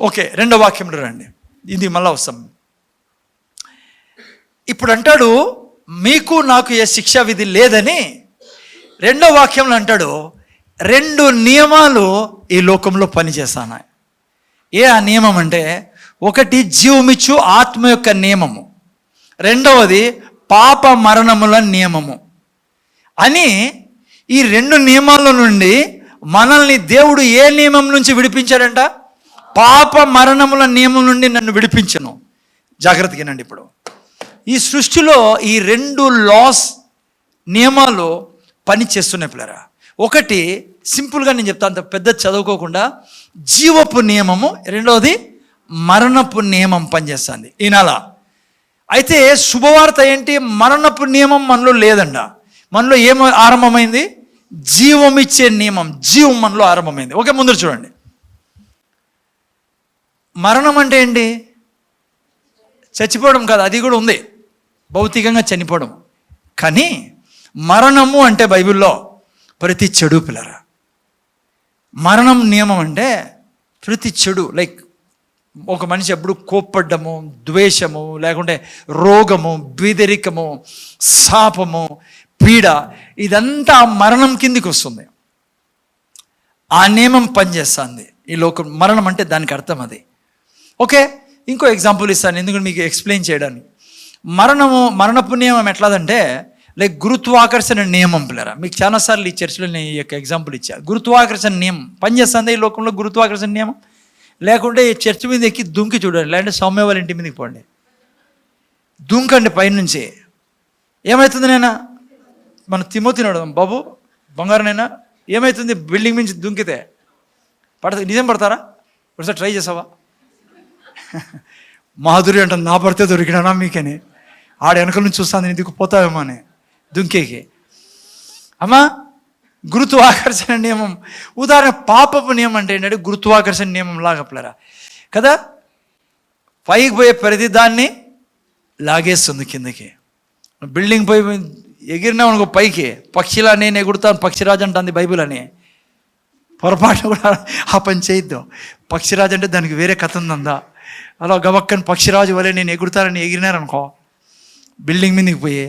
ఓకే, రెండో వాక్యంలో రండి, ఇది మళ్ళా వస్తాం. ఇప్పుడు అంటాడు మీకు నాకు ఏ శిక్షా విధి లేదని. రెండో వాక్యంలో అంటాడు 2 నియమాలు ఈ లోకంలో పనిచేస్తాను. ఆ నియమం అంటే, ఒకటి జీవమిచ్చు ఆత్మ యొక్క నియమము, రెండవది పాప మరణముల నియమము అని. ఈ 2 నియమాల నుండి మనల్ని దేవుడు ఏ నియమం నుంచి విడిపించాడంట? పాప మరణముల నియమం నుండి నన్ను విడిపించను. జాగ్రత్తగా వినండి. ఇప్పుడు ఈ సృష్టిలో ఈ 2 లాస్ నియమాలు పని చేస్తున్నాయి పిల్లరా. ఒకటి సింపుల్గా నేను చెప్తాను, అంత పెద్ద చదువుకోకుండా, జీవపు నియమము, రెండవది మరణపు నియమం పనిచేస్తుంది ఈనాల. అయితే శుభవార్త ఏంటి? మరణపు నియమం మనలో లేదండ. మనలో ఏమో ఆరంభమైంది? జీవం ఇచ్చే నియమం, జీవం మనలో ఆరంభమైంది. ఓకే, ముందు చూడండి. మరణం అంటే ఏంటి? చచ్చిపోవడం కాదు, అది కూడా ఉంది, భౌతికంగా చనిపోవడం. కానీ మరణము అంటే బైబిల్లో ప్రతి చెడు పిల్లరా. మరణం నియమం అంటే ప్రతి చెడు, లైక్ ఒక మనిషి ఎప్పుడు కోప్పడ్డము, ద్వేషము, లేకుంటే రోగము, బీదరికము, శాపము, పీడ, ఇదంతా మరణం కిందికి వస్తుంది. ఆ నియమం పనిచేస్తుంది ఈ లోకం. మరణం అంటే దానికి అర్థం అది. ఓకే, ఇంకో ఎగ్జాంపుల్ ఇస్తాను ఎందుకంటే మీకు ఎక్స్ప్లెయిన్ చేయడానికి. మరణపు నియమం ఎట్లాదంటే, లైక్ గురుత్వాకర్షణ నియమం పిల్లరా. మీకు చాలాసార్లు ఈ చర్చలో నేను ఈ యొక్క ఎగ్జాంపుల్ ఇచ్చా. గురుత్వాకర్షణ నియమం పనిచేస్తుంది ఈ లోకంలో. గురుత్వాకర్షణ నియమం లేకుంటే ఈ చర్చ్ మీద ఎక్కి దుంకి చూడండి, లేదంటే సౌమ్య వాళ్ళ ఇంటి మీదకి పోండి, దుంకండి పైనుంచి. ఏమవుతుంది నైనా? మన తిమోతినాడు, బాబు బంగారునైనా ఏమవుతుంది బిల్డింగ్ నుంచి దుంకితే? నిజం పడతారా? ఒకసారి ట్రై చేసావా? మాధురి అంటుంది, నా పడితే దొరికినానా మీకని. ఆడ వెనకల నుంచి చూస్తాను నేను దిక్కుపోతావేమో అని దుంకేకి. అమ్మా, గురుత్వాకర్షణ నియమం ఉదాహరణ. పాపపు నియమం అంటే ఏంటంటే గురుత్వాకర్షణ నియమం లాగా పిల్లరా కదా. పైకి పోయే ప్రతి దాన్ని లాగేస్తుంది కిందకి. బిల్డింగ్ పోయి ఎగిరినావు అనుకో పైకి, పక్షిలా నేను ఎగురుతాను, పక్షిరాజు అంటుంది బైబిల్ అని. పొరపాటు కూడా ఆ పని చేయొద్దు. పక్షిరాజు అంటే దానికి వేరే కథ ఉందా? అలా గబక్కని పక్షిరాజు వలె నేను ఎగురుతానని ఎగిరినారనుకో, బిల్డింగ్ మీదకి పోయి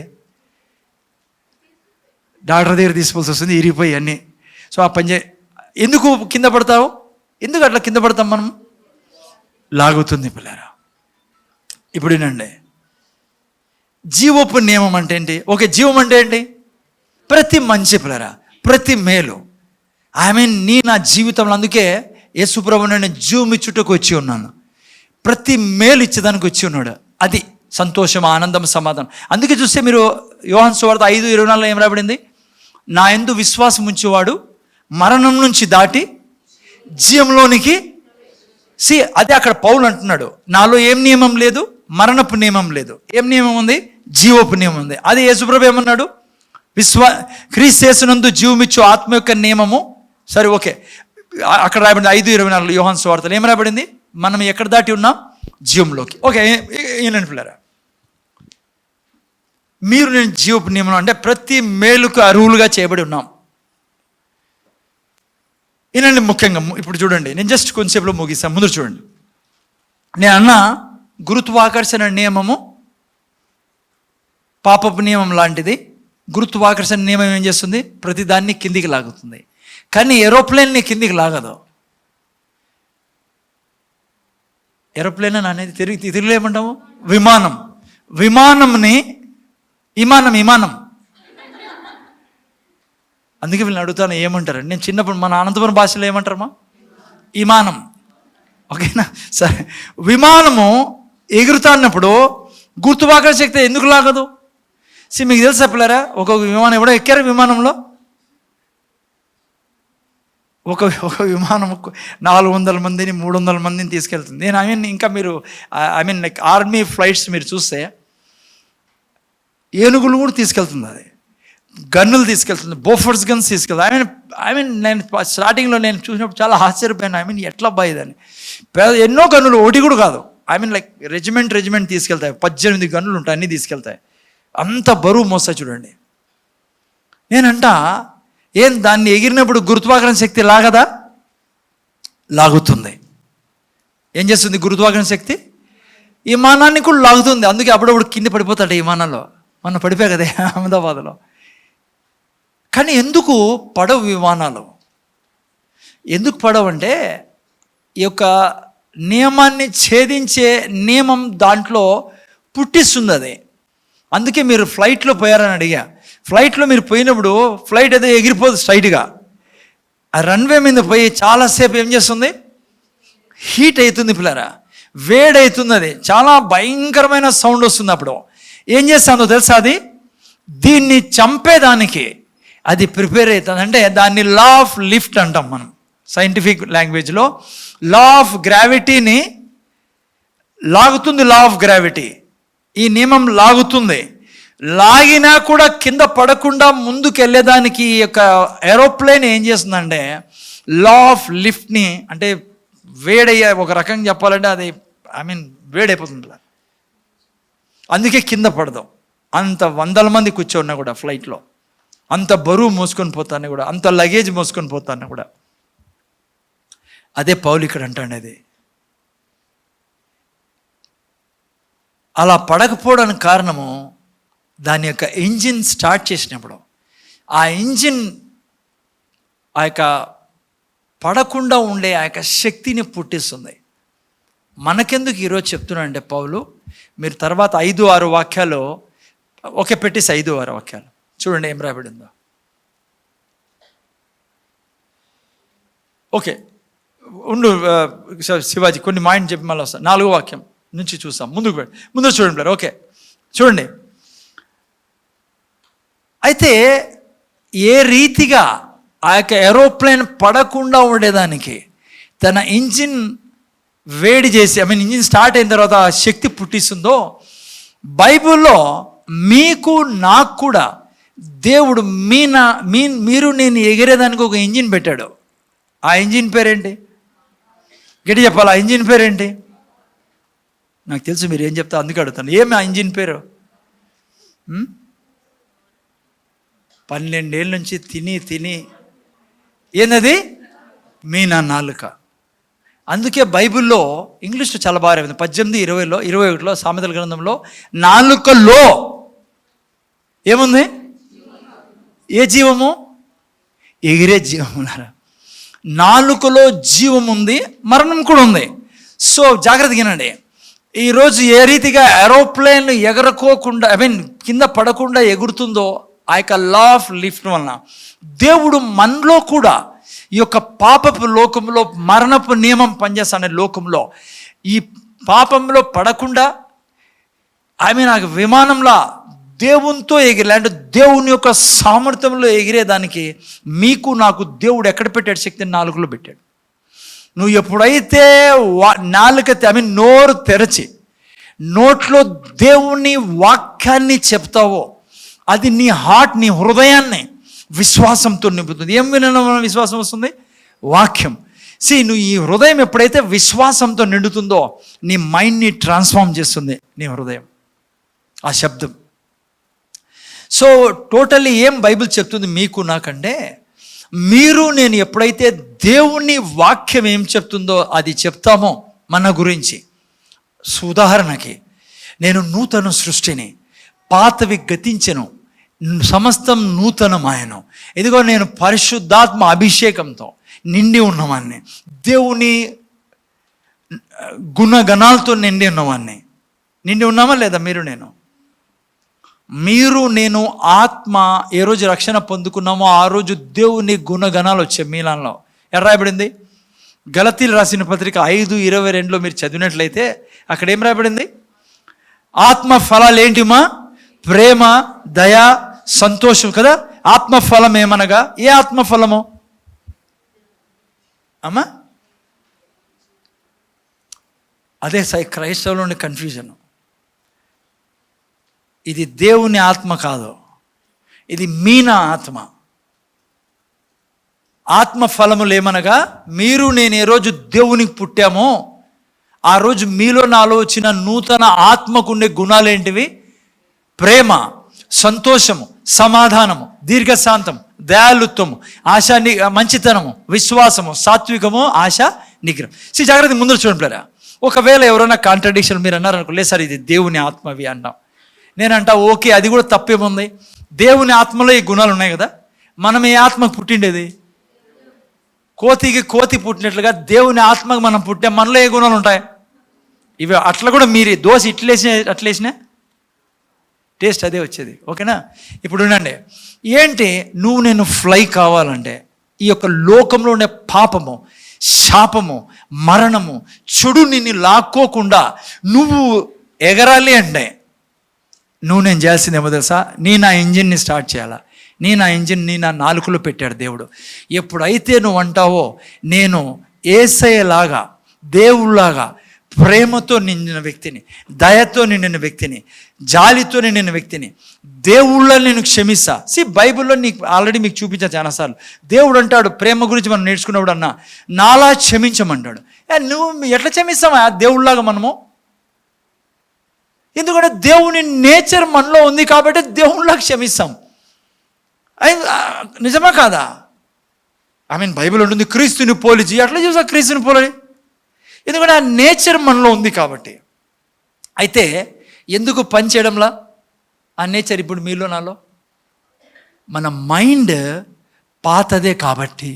డాక్టర్ దగ్గర తీసుకోవాల్సి వస్తుంది, ఇరిగిపోయి అన్నీ. సో ఆ పని ఎందుకు కింద పడతావు? ఎందుకు అట్లా కింద పడతాం మనం? లాగుతుంది పిల్లరా. ఇప్పుడు వినండి, జీవపు నియమం అంటే ఏంటి? ఓకే, జీవం అంటే ఏంటి? ప్రతి మంచి పిల్లరా, ప్రతి మేలు. నా జీవితంలో, అందుకే యేసుప్రభు నేను జీవం ఇచ్చుటకు వచ్చి ఉన్నాను, ప్రతి మేలు ఇచ్చేదానికి వచ్చి ఉన్నాడు. అది సంతోషం, ఆనందం, సమాధానం. అందుకే చూస్తే మీరు యోహాను సువార్త 5:24 ఏం రాబడింది? నా యందు విశ్వాసం ఉంచేవాడు మరణం నుంచి దాటి జీవంలోనికి. అదే అక్కడ పౌలు అంటున్నాడు, నాలో ఏం నియమం లేదు? మరణపు నియమం లేదు. ఏం నియమం ఉంది? జీవపు నియమం ఉంది. అది యేసుప్రభు ఏమన్నాడు? క్రీస్తునందు జీవమిచ్చు ఆత్మ యొక్క నియమము. సరే, ఓకే, అక్కడ రాబడింది 5:24 యోహాను సువార్తలో ఏం రాబడింది? మనం ఎక్కడ దాటి ఉన్నాం? జీవంలోకి. ఓకే, ఏనండి పిల్లరా, మీరు నేను జీవపు నియమం అంటే ప్రతి మేలుకు అర్హులుగా చేయబడి ఉన్నాం. ఏనండి ముఖ్యంగా ఇప్పుడు చూడండి, నేను జస్ట్ కొంచెంసేపులో ముగిస్తాను. ముందు చూడండి, నేను అన్న గురుత్వాకర్షణ నియమము పాపపు నియమం లాంటిది. గురుత్వాకర్షణ నియమం ఏం చేస్తుంది? ప్రతిదాన్ని కిందికి లాగుతుంది. కానీ ఏరోప్లేన్ని కిందికి లాగదు. ఏరోప్లేన్ అనేది తెలుగులో ఏమంటాము? విమానం. విమానం అందుకే వీళ్ళని అడుగుతాను ఏమంటారు. నేను చిన్నప్పుడు మన అనంతపురం భాషలో ఏమంటారమ్మా? విమానం. ఓకేనా? సరే, విమానము ఎగురుతున్నప్పుడు గుర్తువాకర్షణ శక్తి ఎందుకు లాగదు? మీకు తెలుసా పిల్లరా, ఒక్కొక్క విమానం ఎవడో ఎక్కారు విమానంలో, ఒక విమానం 400 మందిని 300 మందిని తీసుకెళ్తుంది. నేను ఇంకా మీరు లైక్ ఆర్మీ ఫ్లైట్స్ మీరు చూస్తే ఏనుగులు కూడా తీసుకెళ్తుంది, అది గన్నులు తీసుకెళ్తుంది, బోఫర్స్ గన్స్ తీసుకెళ్తుంది. నేను స్టార్టింగ్లో నేను చూసినప్పుడు చాలా ఆశ్చర్యపోయాను. ఎట్లా బాయిదని, ఎన్నో గన్నులు, ఒకటి కూడా కాదు. లైక్ రెజిమెంట్ తీసుకెళ్తాయి, 18 గన్నులు ఉంటాయి, అన్నీ తీసుకెళ్తాయి. అంత బరువు మోస్తా చూడండి. నేనంట దాన్ని ఎగిరినప్పుడు గురుత్వాకర్షణ శక్తి లాగదా? లాగుతుంది. ఏం చేస్తుంది గురుత్వాకర్షణ శక్తి? విమానాన్ని కూడా లాగుతుంది. అందుకే అప్పుడప్పుడు కింద పడిపోతాడు విమానంలో. మొన్న పడిపోయా కదా అహ్మదాబాద్లో. కానీ ఎందుకు పడవు విమానాలు? ఎందుకు పడవంటే ఈ యొక్క నియమాన్ని ఛేదించే నియమం దాంట్లో పుట్టిస్తుంది అది. అందుకే మీరు ఫ్లైట్లో పోయారని అడిగా. ఫ్లైట్లో మీరు పోయినప్పుడు ఫ్లైట్ ఏదో ఎగిరిపోదు స్ట్రైట్గా. ఆ రన్వే మీద పోయి చాలాసేపు ఏం చేస్తుంది? హీట్ అవుతుంది పిల్లరా, వేడవుతుంది. అది చాలా భయంకరమైన సౌండ్ వస్తుంది. అప్పుడు ఏం చేస్తుందో తెలుసా? అది దీన్ని చంపేదానికి అది ప్రిపేర్ అవుతుంది. అంటే దాన్ని లా ఆఫ్ లిఫ్ట్ అంటాం మనం సైంటిఫిక్ లాంగ్వేజ్లో. లా ఆఫ్ గ్రావిటీని లాగుతుంది. లా ఆఫ్ గ్రావిటీ ఈ నియమం లాగుతుంది. లాగినా కూడా కింద పడకుండా ముందుకు వెళ్ళేదానికి ఈ యొక్క ఏరోప్లేన్ ఏం చేస్తుందంటే లా ఆఫ్ లిఫ్ట్ని, అంటే వేడయ్యే, ఒక రకంగా చెప్పాలంటే అది వేడైపోతుంది. అందుకే కింద పడదాం. అంత 100 మంది కూర్చోన్నా కూడా ఫ్లైట్లో, అంత బరువు మోసుకొని పోతాను కూడా, అంత లగేజ్ మోసుకొని పోతాను కూడా. అదే పౌలు ఇక్కడ అంటాడు. అది అలా పడకపోవడానికి కారణము దాని యొక్క ఇంజిన్ స్టార్ట్ చేసినప్పుడు ఆ ఇంజిన్ ఆ యొక్క పడకుండా ఉండే ఆ యొక్క శక్తిని పుట్టిస్తుంది. మనకెందుకు ఈరోజు చెప్తున్నా అంటే పౌలు, మీరు తర్వాత 5-6 వాక్యాలు పెట్టేసి 5-6 వాక్యాలు చూడండి ఏం రాబడి ఉందో. ఓకే ఉండు శివాజీ, కొన్ని మాయింట్ చెప్పి మళ్ళీ వస్తాను. 4వ వాక్యం నుంచి చూస్తాం. ముందు చూడండి. ఓకే చూడండి. అయితే ఏ రీతిగా ఆ యొక్క ఏరోప్లేన్ పడకుండా ఉండేదానికి తన ఇంజిన్ వేడి చేసి ఇంజిన్ స్టార్ట్ అయిన తర్వాత శక్తి పుట్టిస్తుందో, బైబిల్లో మీకు నాకు కూడా దేవుడు మీరు నేను ఎగిరేదానికి ఒక ఇంజిన్ పెట్టాడు. ఆ ఇంజిన్ పేరేంటి? గట్టి చెప్పాలి. ఆ ఇంజిన్ పేరేంటి? నాకు తెలుసు మీరు ఏం చెప్తా, అందుకే అడుగుతాను. ఏమి ఆ ఇంజిన్ పేరు? 12 ఏళ్ళ నుంచి తిని ఏందది? నా నాలుక. అందుకే బైబిల్లో ఇంగ్లీష్లో చాలా బాగా రాయింది. 18:20-21లో సామెతల గ్రంథంలో నాలుకలో ఏముంది? ఏ జీవము? ఎగిరే జీవములారా. నాలుకలో జీవం ఉంది, మరణం కూడా ఉంది. సో జాగ్రత్తగా వినండి. ఈరోజు ఏ రీతిగా ఏరోప్లేన్ ఎగరకోకుండా కింద పడకుండా ఎగురుతుందో ఆ యొక్క లా ఆఫ్ లిఫ్ట్ వలన దేవుడు మనలో కూడా ఈ యొక్క పాపపు లోకంలో మరణపు నియమం పనిచేస్తానే లోకంలో ఈ పాపంలో పడకుండా నాకు విమానంలో దేవునితో ఎగిరే, అంటే దేవుని యొక్క సామర్థ్యంలో ఎగిరేదానికి మీకు నాకు దేవుడు ఎక్కడ పెట్టాడు? శక్తిని నాలుకలో పెట్టాడు. నువ్వు ఎప్పుడైతే నోరు తెరచి నోట్లో దేవుని వాక్యాన్ని చెప్తావో అది నీ హార్ట్, నీ హృదయాన్ని విశ్వాసంతో నింపుతుంది. ఏం వినడం వలన విశ్వాసం వస్తుంది? వాక్యం. నువ్వు ఈ హృదయం ఎప్పుడైతే విశ్వాసంతో నిండుతుందో నీ మైండ్ని ట్రాన్స్ఫార్మ్ చేస్తుంది నీ హృదయం, ఆ శబ్దం. సో టోటల్లీ ఏం బైబిల్ చెప్తుంది మీకు నాకంటే, మీరు నేను ఎప్పుడైతే దేవుని వాక్యం ఏం చెప్తుందో అది చెప్తామో మన గురించి. ఉదాహరణకి, నేను నూతన సృష్టిని, పాతవి గతించెను, సమస్తం నూతనమాయను. ఇదిగో నేను పరిశుద్ధాత్మ అభిషేకంతో నిండి ఉన్నవాన్ని, దేవుని గుణగణాలతో నిండి ఉన్నవాన్ని. నిండి ఉన్నామా లేదా? మీరు నేను ఆత్మ ఏ రోజు రక్షణ పొందుకున్నామో ఆ రోజు దేవుని గుణగణాలు వచ్చాయి మీలో. ఎర్ర రాయబడింది? గలతీలు రాసిన పత్రిక 5:22లో మీరు చదివినట్లయితే అక్కడ ఏం రాయబడింది? ఆత్మ ఫలాలు ఏంటిమా? ప్రేమ, దయ, సంతోషం కదా. ఆత్మఫలం ఏమనగా ఏ ఆత్మఫలము అమ్మా? అదే క్రైస్తవులోని కన్ఫ్యూజన్. ఇది దేవుని ఆత్మ కాదు, ఇది మీన ఆత్మ. ఆత్మ ఫలములు ఏమనగా మీరు నేను ఏ రోజు దేవునికి పుట్టామో ఆ రోజు మీలో నాలో వచ్చిన నూతన ఆత్మకుండే గుణాలు ఏంటివి? ప్రేమ, సంతోషము, సమాధానము, దీర్ఘశాంతము, దయాళుత్వము, మంచితనము, విశ్వాసము, సాత్వికము, ఆశ, నిగ్రహం. జాగ్రత్త ముందు చూడండి. ఒకవేళ ఎవరైనా కాంట్రడిక్షన్ మీరు అన్నారనుకో, లేదు సార్ ఇది దేవుని ఆత్మవి అన్నాం. నేనంటా ఓకే, అది కూడా తప్పేముంది? దేవుని ఆత్మలో ఈ గుణాలు ఉన్నాయి కదా. మనం ఏ ఆత్మకు పుట్టిండేది? కోతికి కోతి పుట్టినట్లుగా దేవుని ఆత్మకు మనం పుట్టాం. మనలో ఏ గుణాలు ఉంటాయి? ఇవి అట్లా కూడా మీరు దోశ అట్లేసినా టేస్ట్ అదే వచ్చేది. ఓకేనా? ఇప్పుడు ఉండండి, ఏంటి నువ్వు నేను ఫ్లై కావాలంటే ఈ యొక్క లోకంలో ఉండే పాపము, శాపము, మరణము, చెడు నిన్ను లాక్కోకుండా నువ్వు ఎగరాలి అంటే నువ్వు నేను చేయాల్సిందేమో తెలుసా? నా ఇంజిన్ని స్టార్ట్ చేయాలా. నా ఇంజిన్ని నా నాలుకలో పెట్టాడు దేవుడు. ఎప్పుడైతే నువ్వు అంటావో నేను యేసయ్యలాగా, దేవుళ్ళలాగా, ప్రేమతో నిండిన వ్యక్తిని, దయతో నిండిన వ్యక్తిని, జాలితో నిండిన వ్యక్తిని, దేవుళ్ళ నేను క్షమిస్తా. బైబిల్లో నీకు ఆల్రెడీ మీకు చూపించా చాలాసార్లు. దేవుడు అంటాడు ప్రేమ గురించి మనం నేర్చుకున్నప్పుడు అన్నా నాలా క్షమించమంటాడు. నువ్వు ఎట్లా క్షమిస్తామా దేవుళ్ళలాగా మనము? ఎందుకంటే దేవుని నేచర్ మనలో ఉంది కాబట్టి దేవుళ్ళ క్షమిస్తాం. నిజమా కాదా? బైబిల్ ఉంటుంది క్రీస్తుని పోలిచి, అట్లా చూసా క్రీస్తుని పోలి, ఎందుకంటే ఆ నేచర్ మనలో ఉంది కాబట్టి. అయితే ఎందుకు పని చేయడంలా ఆ నేచర్ ఇప్పుడు మీలో నాలో? మన మైండ్ పాతదే కాబట్టి.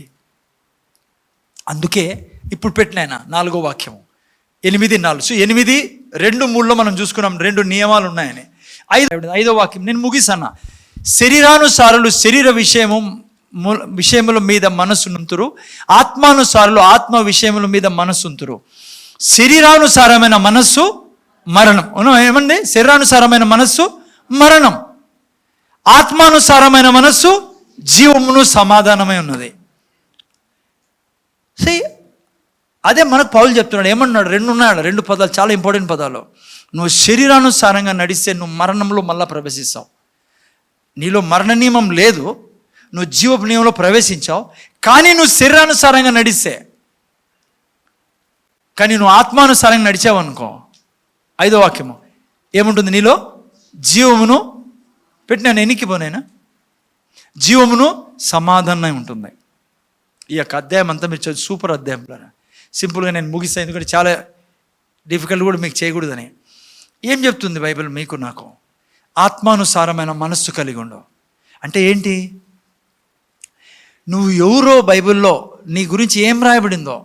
అందుకే ఇప్పుడు పెట్టిన 4వ వాక్యము 8:4. 8:2-3లో మనం చూసుకున్నాం 2 నియమాలు ఉన్నాయని. 5వ వాక్యం నేను ముగిసన్నా. శరీరానుసారులు శరీర విషయముల మీద మనస్సునుంతురు, ఆత్మానుసారులు ఆత్మ విషయముల మీద మనస్సుంతురు. శరీరానుసారమైన మనస్సు మరణం. ఏమండి? శరీరానుసారమైన మనస్సు మరణం, ఆత్మానుసారమైన మనస్సు జీవమును సమాధానమై ఉన్నది. అదే మనకు పౌలు చెప్తున్నాడు. ఏమన్నాడు? 2 ఉన్నాడు, 2 పదాలు చాలా ఇంపార్టెంట్ పదాలు. నువ్వు శరీరానుసారంగా నడిస్తే నువ్వు మరణంలో మళ్ళా ప్రవేశిస్తావు. నీలో మరణ నియమం లేదు, నువ్వు జీవపు నియమంలో ప్రవేశించావు. కానీ నువ్వు శరీరానుసారంగా నడిస్తే, కానీ నువ్వు ఆత్మానుసారంగా నడిచావు అనుకో, 5వ వాక్యము ఏముంటుంది? నీలో జీవమును పెట్టినాను, ఎన్నికిపోనైనా జీవమును సమాధానం ఉంటుంది. ఈ యొక్క అధ్యాయం అంతా మీరు చదువు, సూపర్ అధ్యాయం. సింపుల్గా నేను ముగిస్తాను, ఎందుకంటే చాలా డిఫికల్ట్ కూడా మీకు చేయకూడదని. ఏం చెప్తుంది బైబిల్ మీకు నాకు? ఆత్మానుసారమైన మనస్సు కలిగి ఉండవు అంటే ఏంటి? నువ్వు ఎవరో బైబిల్లో నీ గురించి ఏం రాయబడిందో,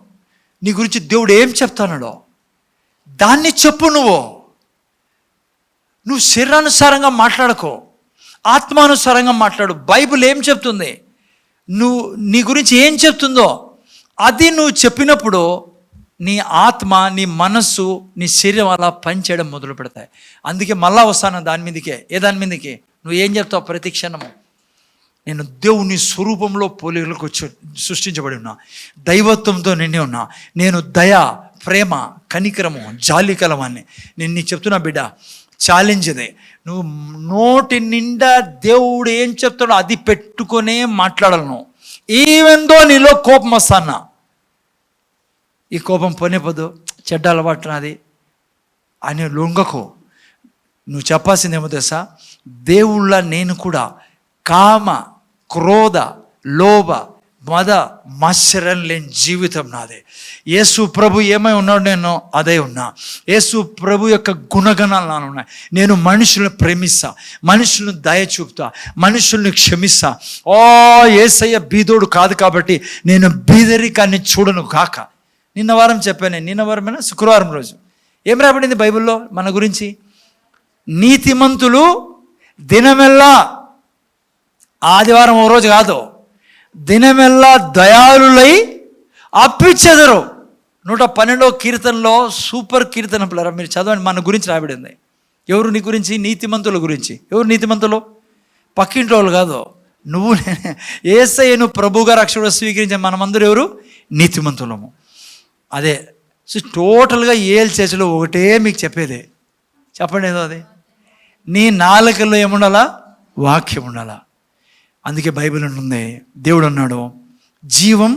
నీ గురించి దేవుడు ఏం చెప్తానడో దాన్ని చెప్పు. నువ్వు శరీరానుసారంగా మాట్లాడకో, ఆత్మానుసారంగా మాట్లాడు. బైబిల్ ఏం చెప్తుంది, నువ్వు నీ గురించి ఏం చెప్తుందో అది నువ్వు చెప్పినప్పుడు నీ ఆత్మ, నీ మనస్సు, నీ శరీరం అలా పనిచేయడం మొదలు పెడతాయి. అందుకే మళ్ళా వస్తాను దాని మీదకే. దాని మీదకి నువ్వు ఏం చెప్తావు? ప్రతి క్షణము నేను దేవుని స్వరూపంలో పోలికలకు సృష్టించబడి ఉన్నా, దైవత్వంతో నిండి ఉన్నా, నేను దయ, ప్రేమ, కనికరము, జాలి కలవాన్ని. నేను నీకు చెప్తున్నా బిడ్డ, ఛాలెంజ్ ఇదే. నువ్వు నోటి నిండా దేవుడు ఏం చెప్తాడో అది పెట్టుకొనే మాట్లాడాలను. ఈవెందో నీలో కోపం వస్తానా, ఈ కోపం పోనేపోదు, చెడ్డ అలవాటు నాది అని లొంగకు. నువ్వు చెప్పాల్సిందేమో తెలుసా? దేవుళ్ళ నేను కూడా కామ, క్రోధ, లోభ, మద, మత్సరం లేని జీవితం నాదే. యేసు ప్రభు ఏమై ఉన్నాడు నేను అదే ఉన్నా. యేసు ప్రభు యొక్క గుణగణాలు నాలో ఉన్నాయి. నేను మనుషులను ప్రేమిస్తా, మనుషులను దయ చూపుతా, మనుషుల్ని క్షమిస్తా. యేసయ్య బీదోడు కాదు కాబట్టి నేను బీదరికాన్ని చూడను కాక. నిన్న వారం చెప్పాను, నిన్న వారమైనా శుక్రవారం రోజు ఏం రాబడింది బైబిల్లో మన గురించి? నీతిమంతులు దినమెల్లా, ఆదివారం ఓ రోజు కాదు, దినమెల్లా దయాళులై అప్పిచ్చెదరు. 112వ కీర్తనలో సూపర్ కీర్తన పిల్లరా, మీరు చదవండి, మన గురించి రాబడింది. ఎవరు నీ గురించి? నీతిమంతుల గురించి. ఎవరు నీతిమంతులు? పక్కింట్లో వాళ్ళు కాదు, నువ్వు యేసయ్యను ప్రభువుగా రక్షకుడు స్వీకరించిన మనమందరూ ఎవరు? నీతిమంతులము. అదే. సో టోటల్గా ఏల్ చర్చలో ఒకటే మీకు చెప్పేదే. చెప్పండి ఏదో అది. నీ నాలుకల్లో ఏముండాలా? వాక్యం ఉండాలా. అందుకే బైబిల్ ఉంటుంది, దేవుడు అన్నాడు, జీవం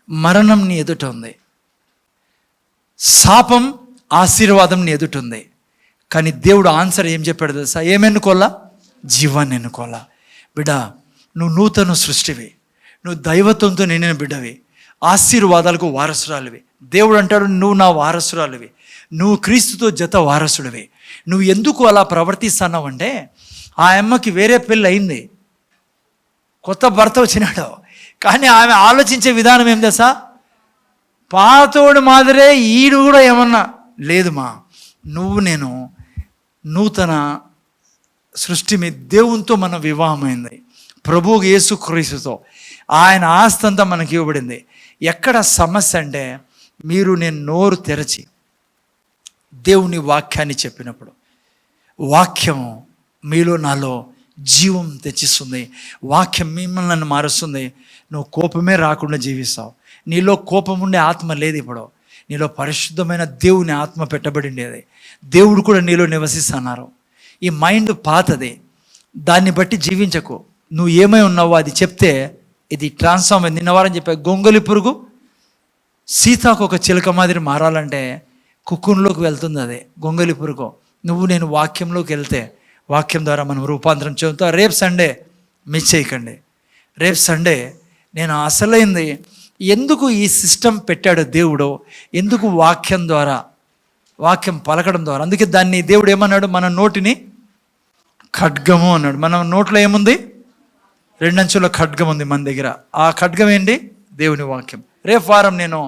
మరణం నీ ఎదుట ఉంది, శాపం ఆశీర్వాదం నీ ఎదుట ఉంది. కానీ దేవుడు ఆన్సర్ ఏం చెప్పాడు తెలుసా? ఏమెన్నుకోవాలా? జీవాన్ని ఎన్నుకోవాలా. బిడ్డ, నువ్వు నూతన సృష్టివి, నువ్వు దైవత్వంతో నిండిన బిడ్డవి, ఆశీర్వాదాలకు వారసురాలివి. దేవుడు అంటాడు, నువ్వు నా వారసురాలివి, నువ్వు క్రీస్తుతో జత వారసుడివి. నువ్వు ఎందుకు అలా ప్రవర్తిస్తున్నావు అంటే, ఆ అమ్మకి వేరే పెళ్ళి అయింది, కొత్త భర్త వచ్చినాడు, కానీ ఆమె ఆలోచించే విధానం ఏం తెలుసా? పాతోడు మాదిరే ఈడు కూడా ఏమన్నా లేదు మా, నువ్వు నేను నూతన సృష్టి మీ దేవునితో మన వివాహమైంది, ప్రభువు యేసుక్రీస్తుతో. ఆయన ఆస్తి అంతా మనకి ఇవ్వబడింది. ఎక్కడ సమస్య అంటే, మీరు నేను నోరు తెరచి దేవుని వాక్యాన్ని చెప్పినప్పుడు, వాక్యం మీలో నాలో జీవం తెచ్చిస్తుంది. వాక్యం మిమ్మల్ని మారుస్తుంది. నువ్వు కోపమే రాకుండా జీవిస్తావు. నీలో కోపం ఉండే ఆత్మ లేదు ఇప్పుడు, నీలో పరిశుద్ధమైన దేవుని ఆత్మ పెట్టబడిండేది. దేవుడు కూడా నీలో నివసిస్తున్నారు. ఈ మైండ్ పాతది, దాన్ని బట్టి జీవించకు. నువ్వు ఏమై ఉన్నావో అది చెప్తే ఇది ట్రాన్స్ఫార్మ్ అయింది. నిన్న వారం చెప్పా, గొంగలి పురుగు సీతాకు ఒక చిలక మాదిరి మారాలంటే కుక్కున్లోకి వెళ్తుంది. అదే గొంగలి పురుగు. నువ్వు నేను వాక్యంలోకి వెళ్తే, వాక్యం ద్వారా మనం రూపాంతరం చెందుతాం. రేపు సండే మిస్ చేయకండి. రేపు సండే నేను అసలైంది ఎందుకు ఈ సిస్టమ్ పెట్టాడు దేవుడు, ఎందుకు వాక్యం ద్వారా, వాక్యం పలకడం ద్వారా. అందుకే దాన్ని దేవుడు ఏమన్నాడు? మన నోటిని ఖడ్గము అన్నాడు. మన నోట్లో ఏముంది? 2 అంచుల ఖడ్గం ఉంది మన దగ్గర. ఆ ఖడ్గం ఏంటి? దేవుని వాక్యం. రేపు వారం నేను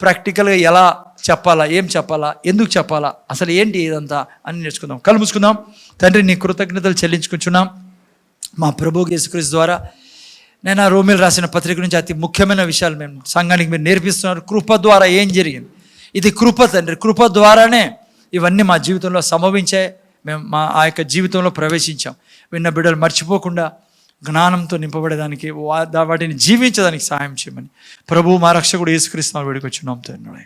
ప్రాక్టికల్గా ఎలా చెప్పాలా, ఏం చెప్పాలా, ఎందుకు చెప్పాలా, అసలు ఏంటి ఇదంతా అని నేర్చుకుందాం. కళ్ళు మూసుకుందాం. తండ్రి, నీ కృతజ్ఞతలు చెల్లించుకుంటున్నాం. మా ప్రభువు యేసుక్రీస్తు ద్వారా నేను ఆ రోమిలు రాసిన పత్రిక నుంచి అతి ముఖ్యమైన విషయాలు మేము సంఘానికి మీరు నేర్పిస్తున్నారు. కృప ద్వారా ఏం జరిగింది? ఇది కృప తండ్రి. కృప ద్వారానే ఇవన్నీ మా జీవితంలో సంభవించాయి. మేము మా ఆ యొక్క జీవితంలో ప్రవేశించాం. విన్న బిడ్డలు మర్చిపోకుండా జ్ఞానంతో నింపబడేదానికి, వాటిని జీవించడానికి సహాయం చేయమని ప్రభువు మా రక్షకుడు యేసుక్రీస్తు వేడుకొచ్చున్నాం తండ్రి.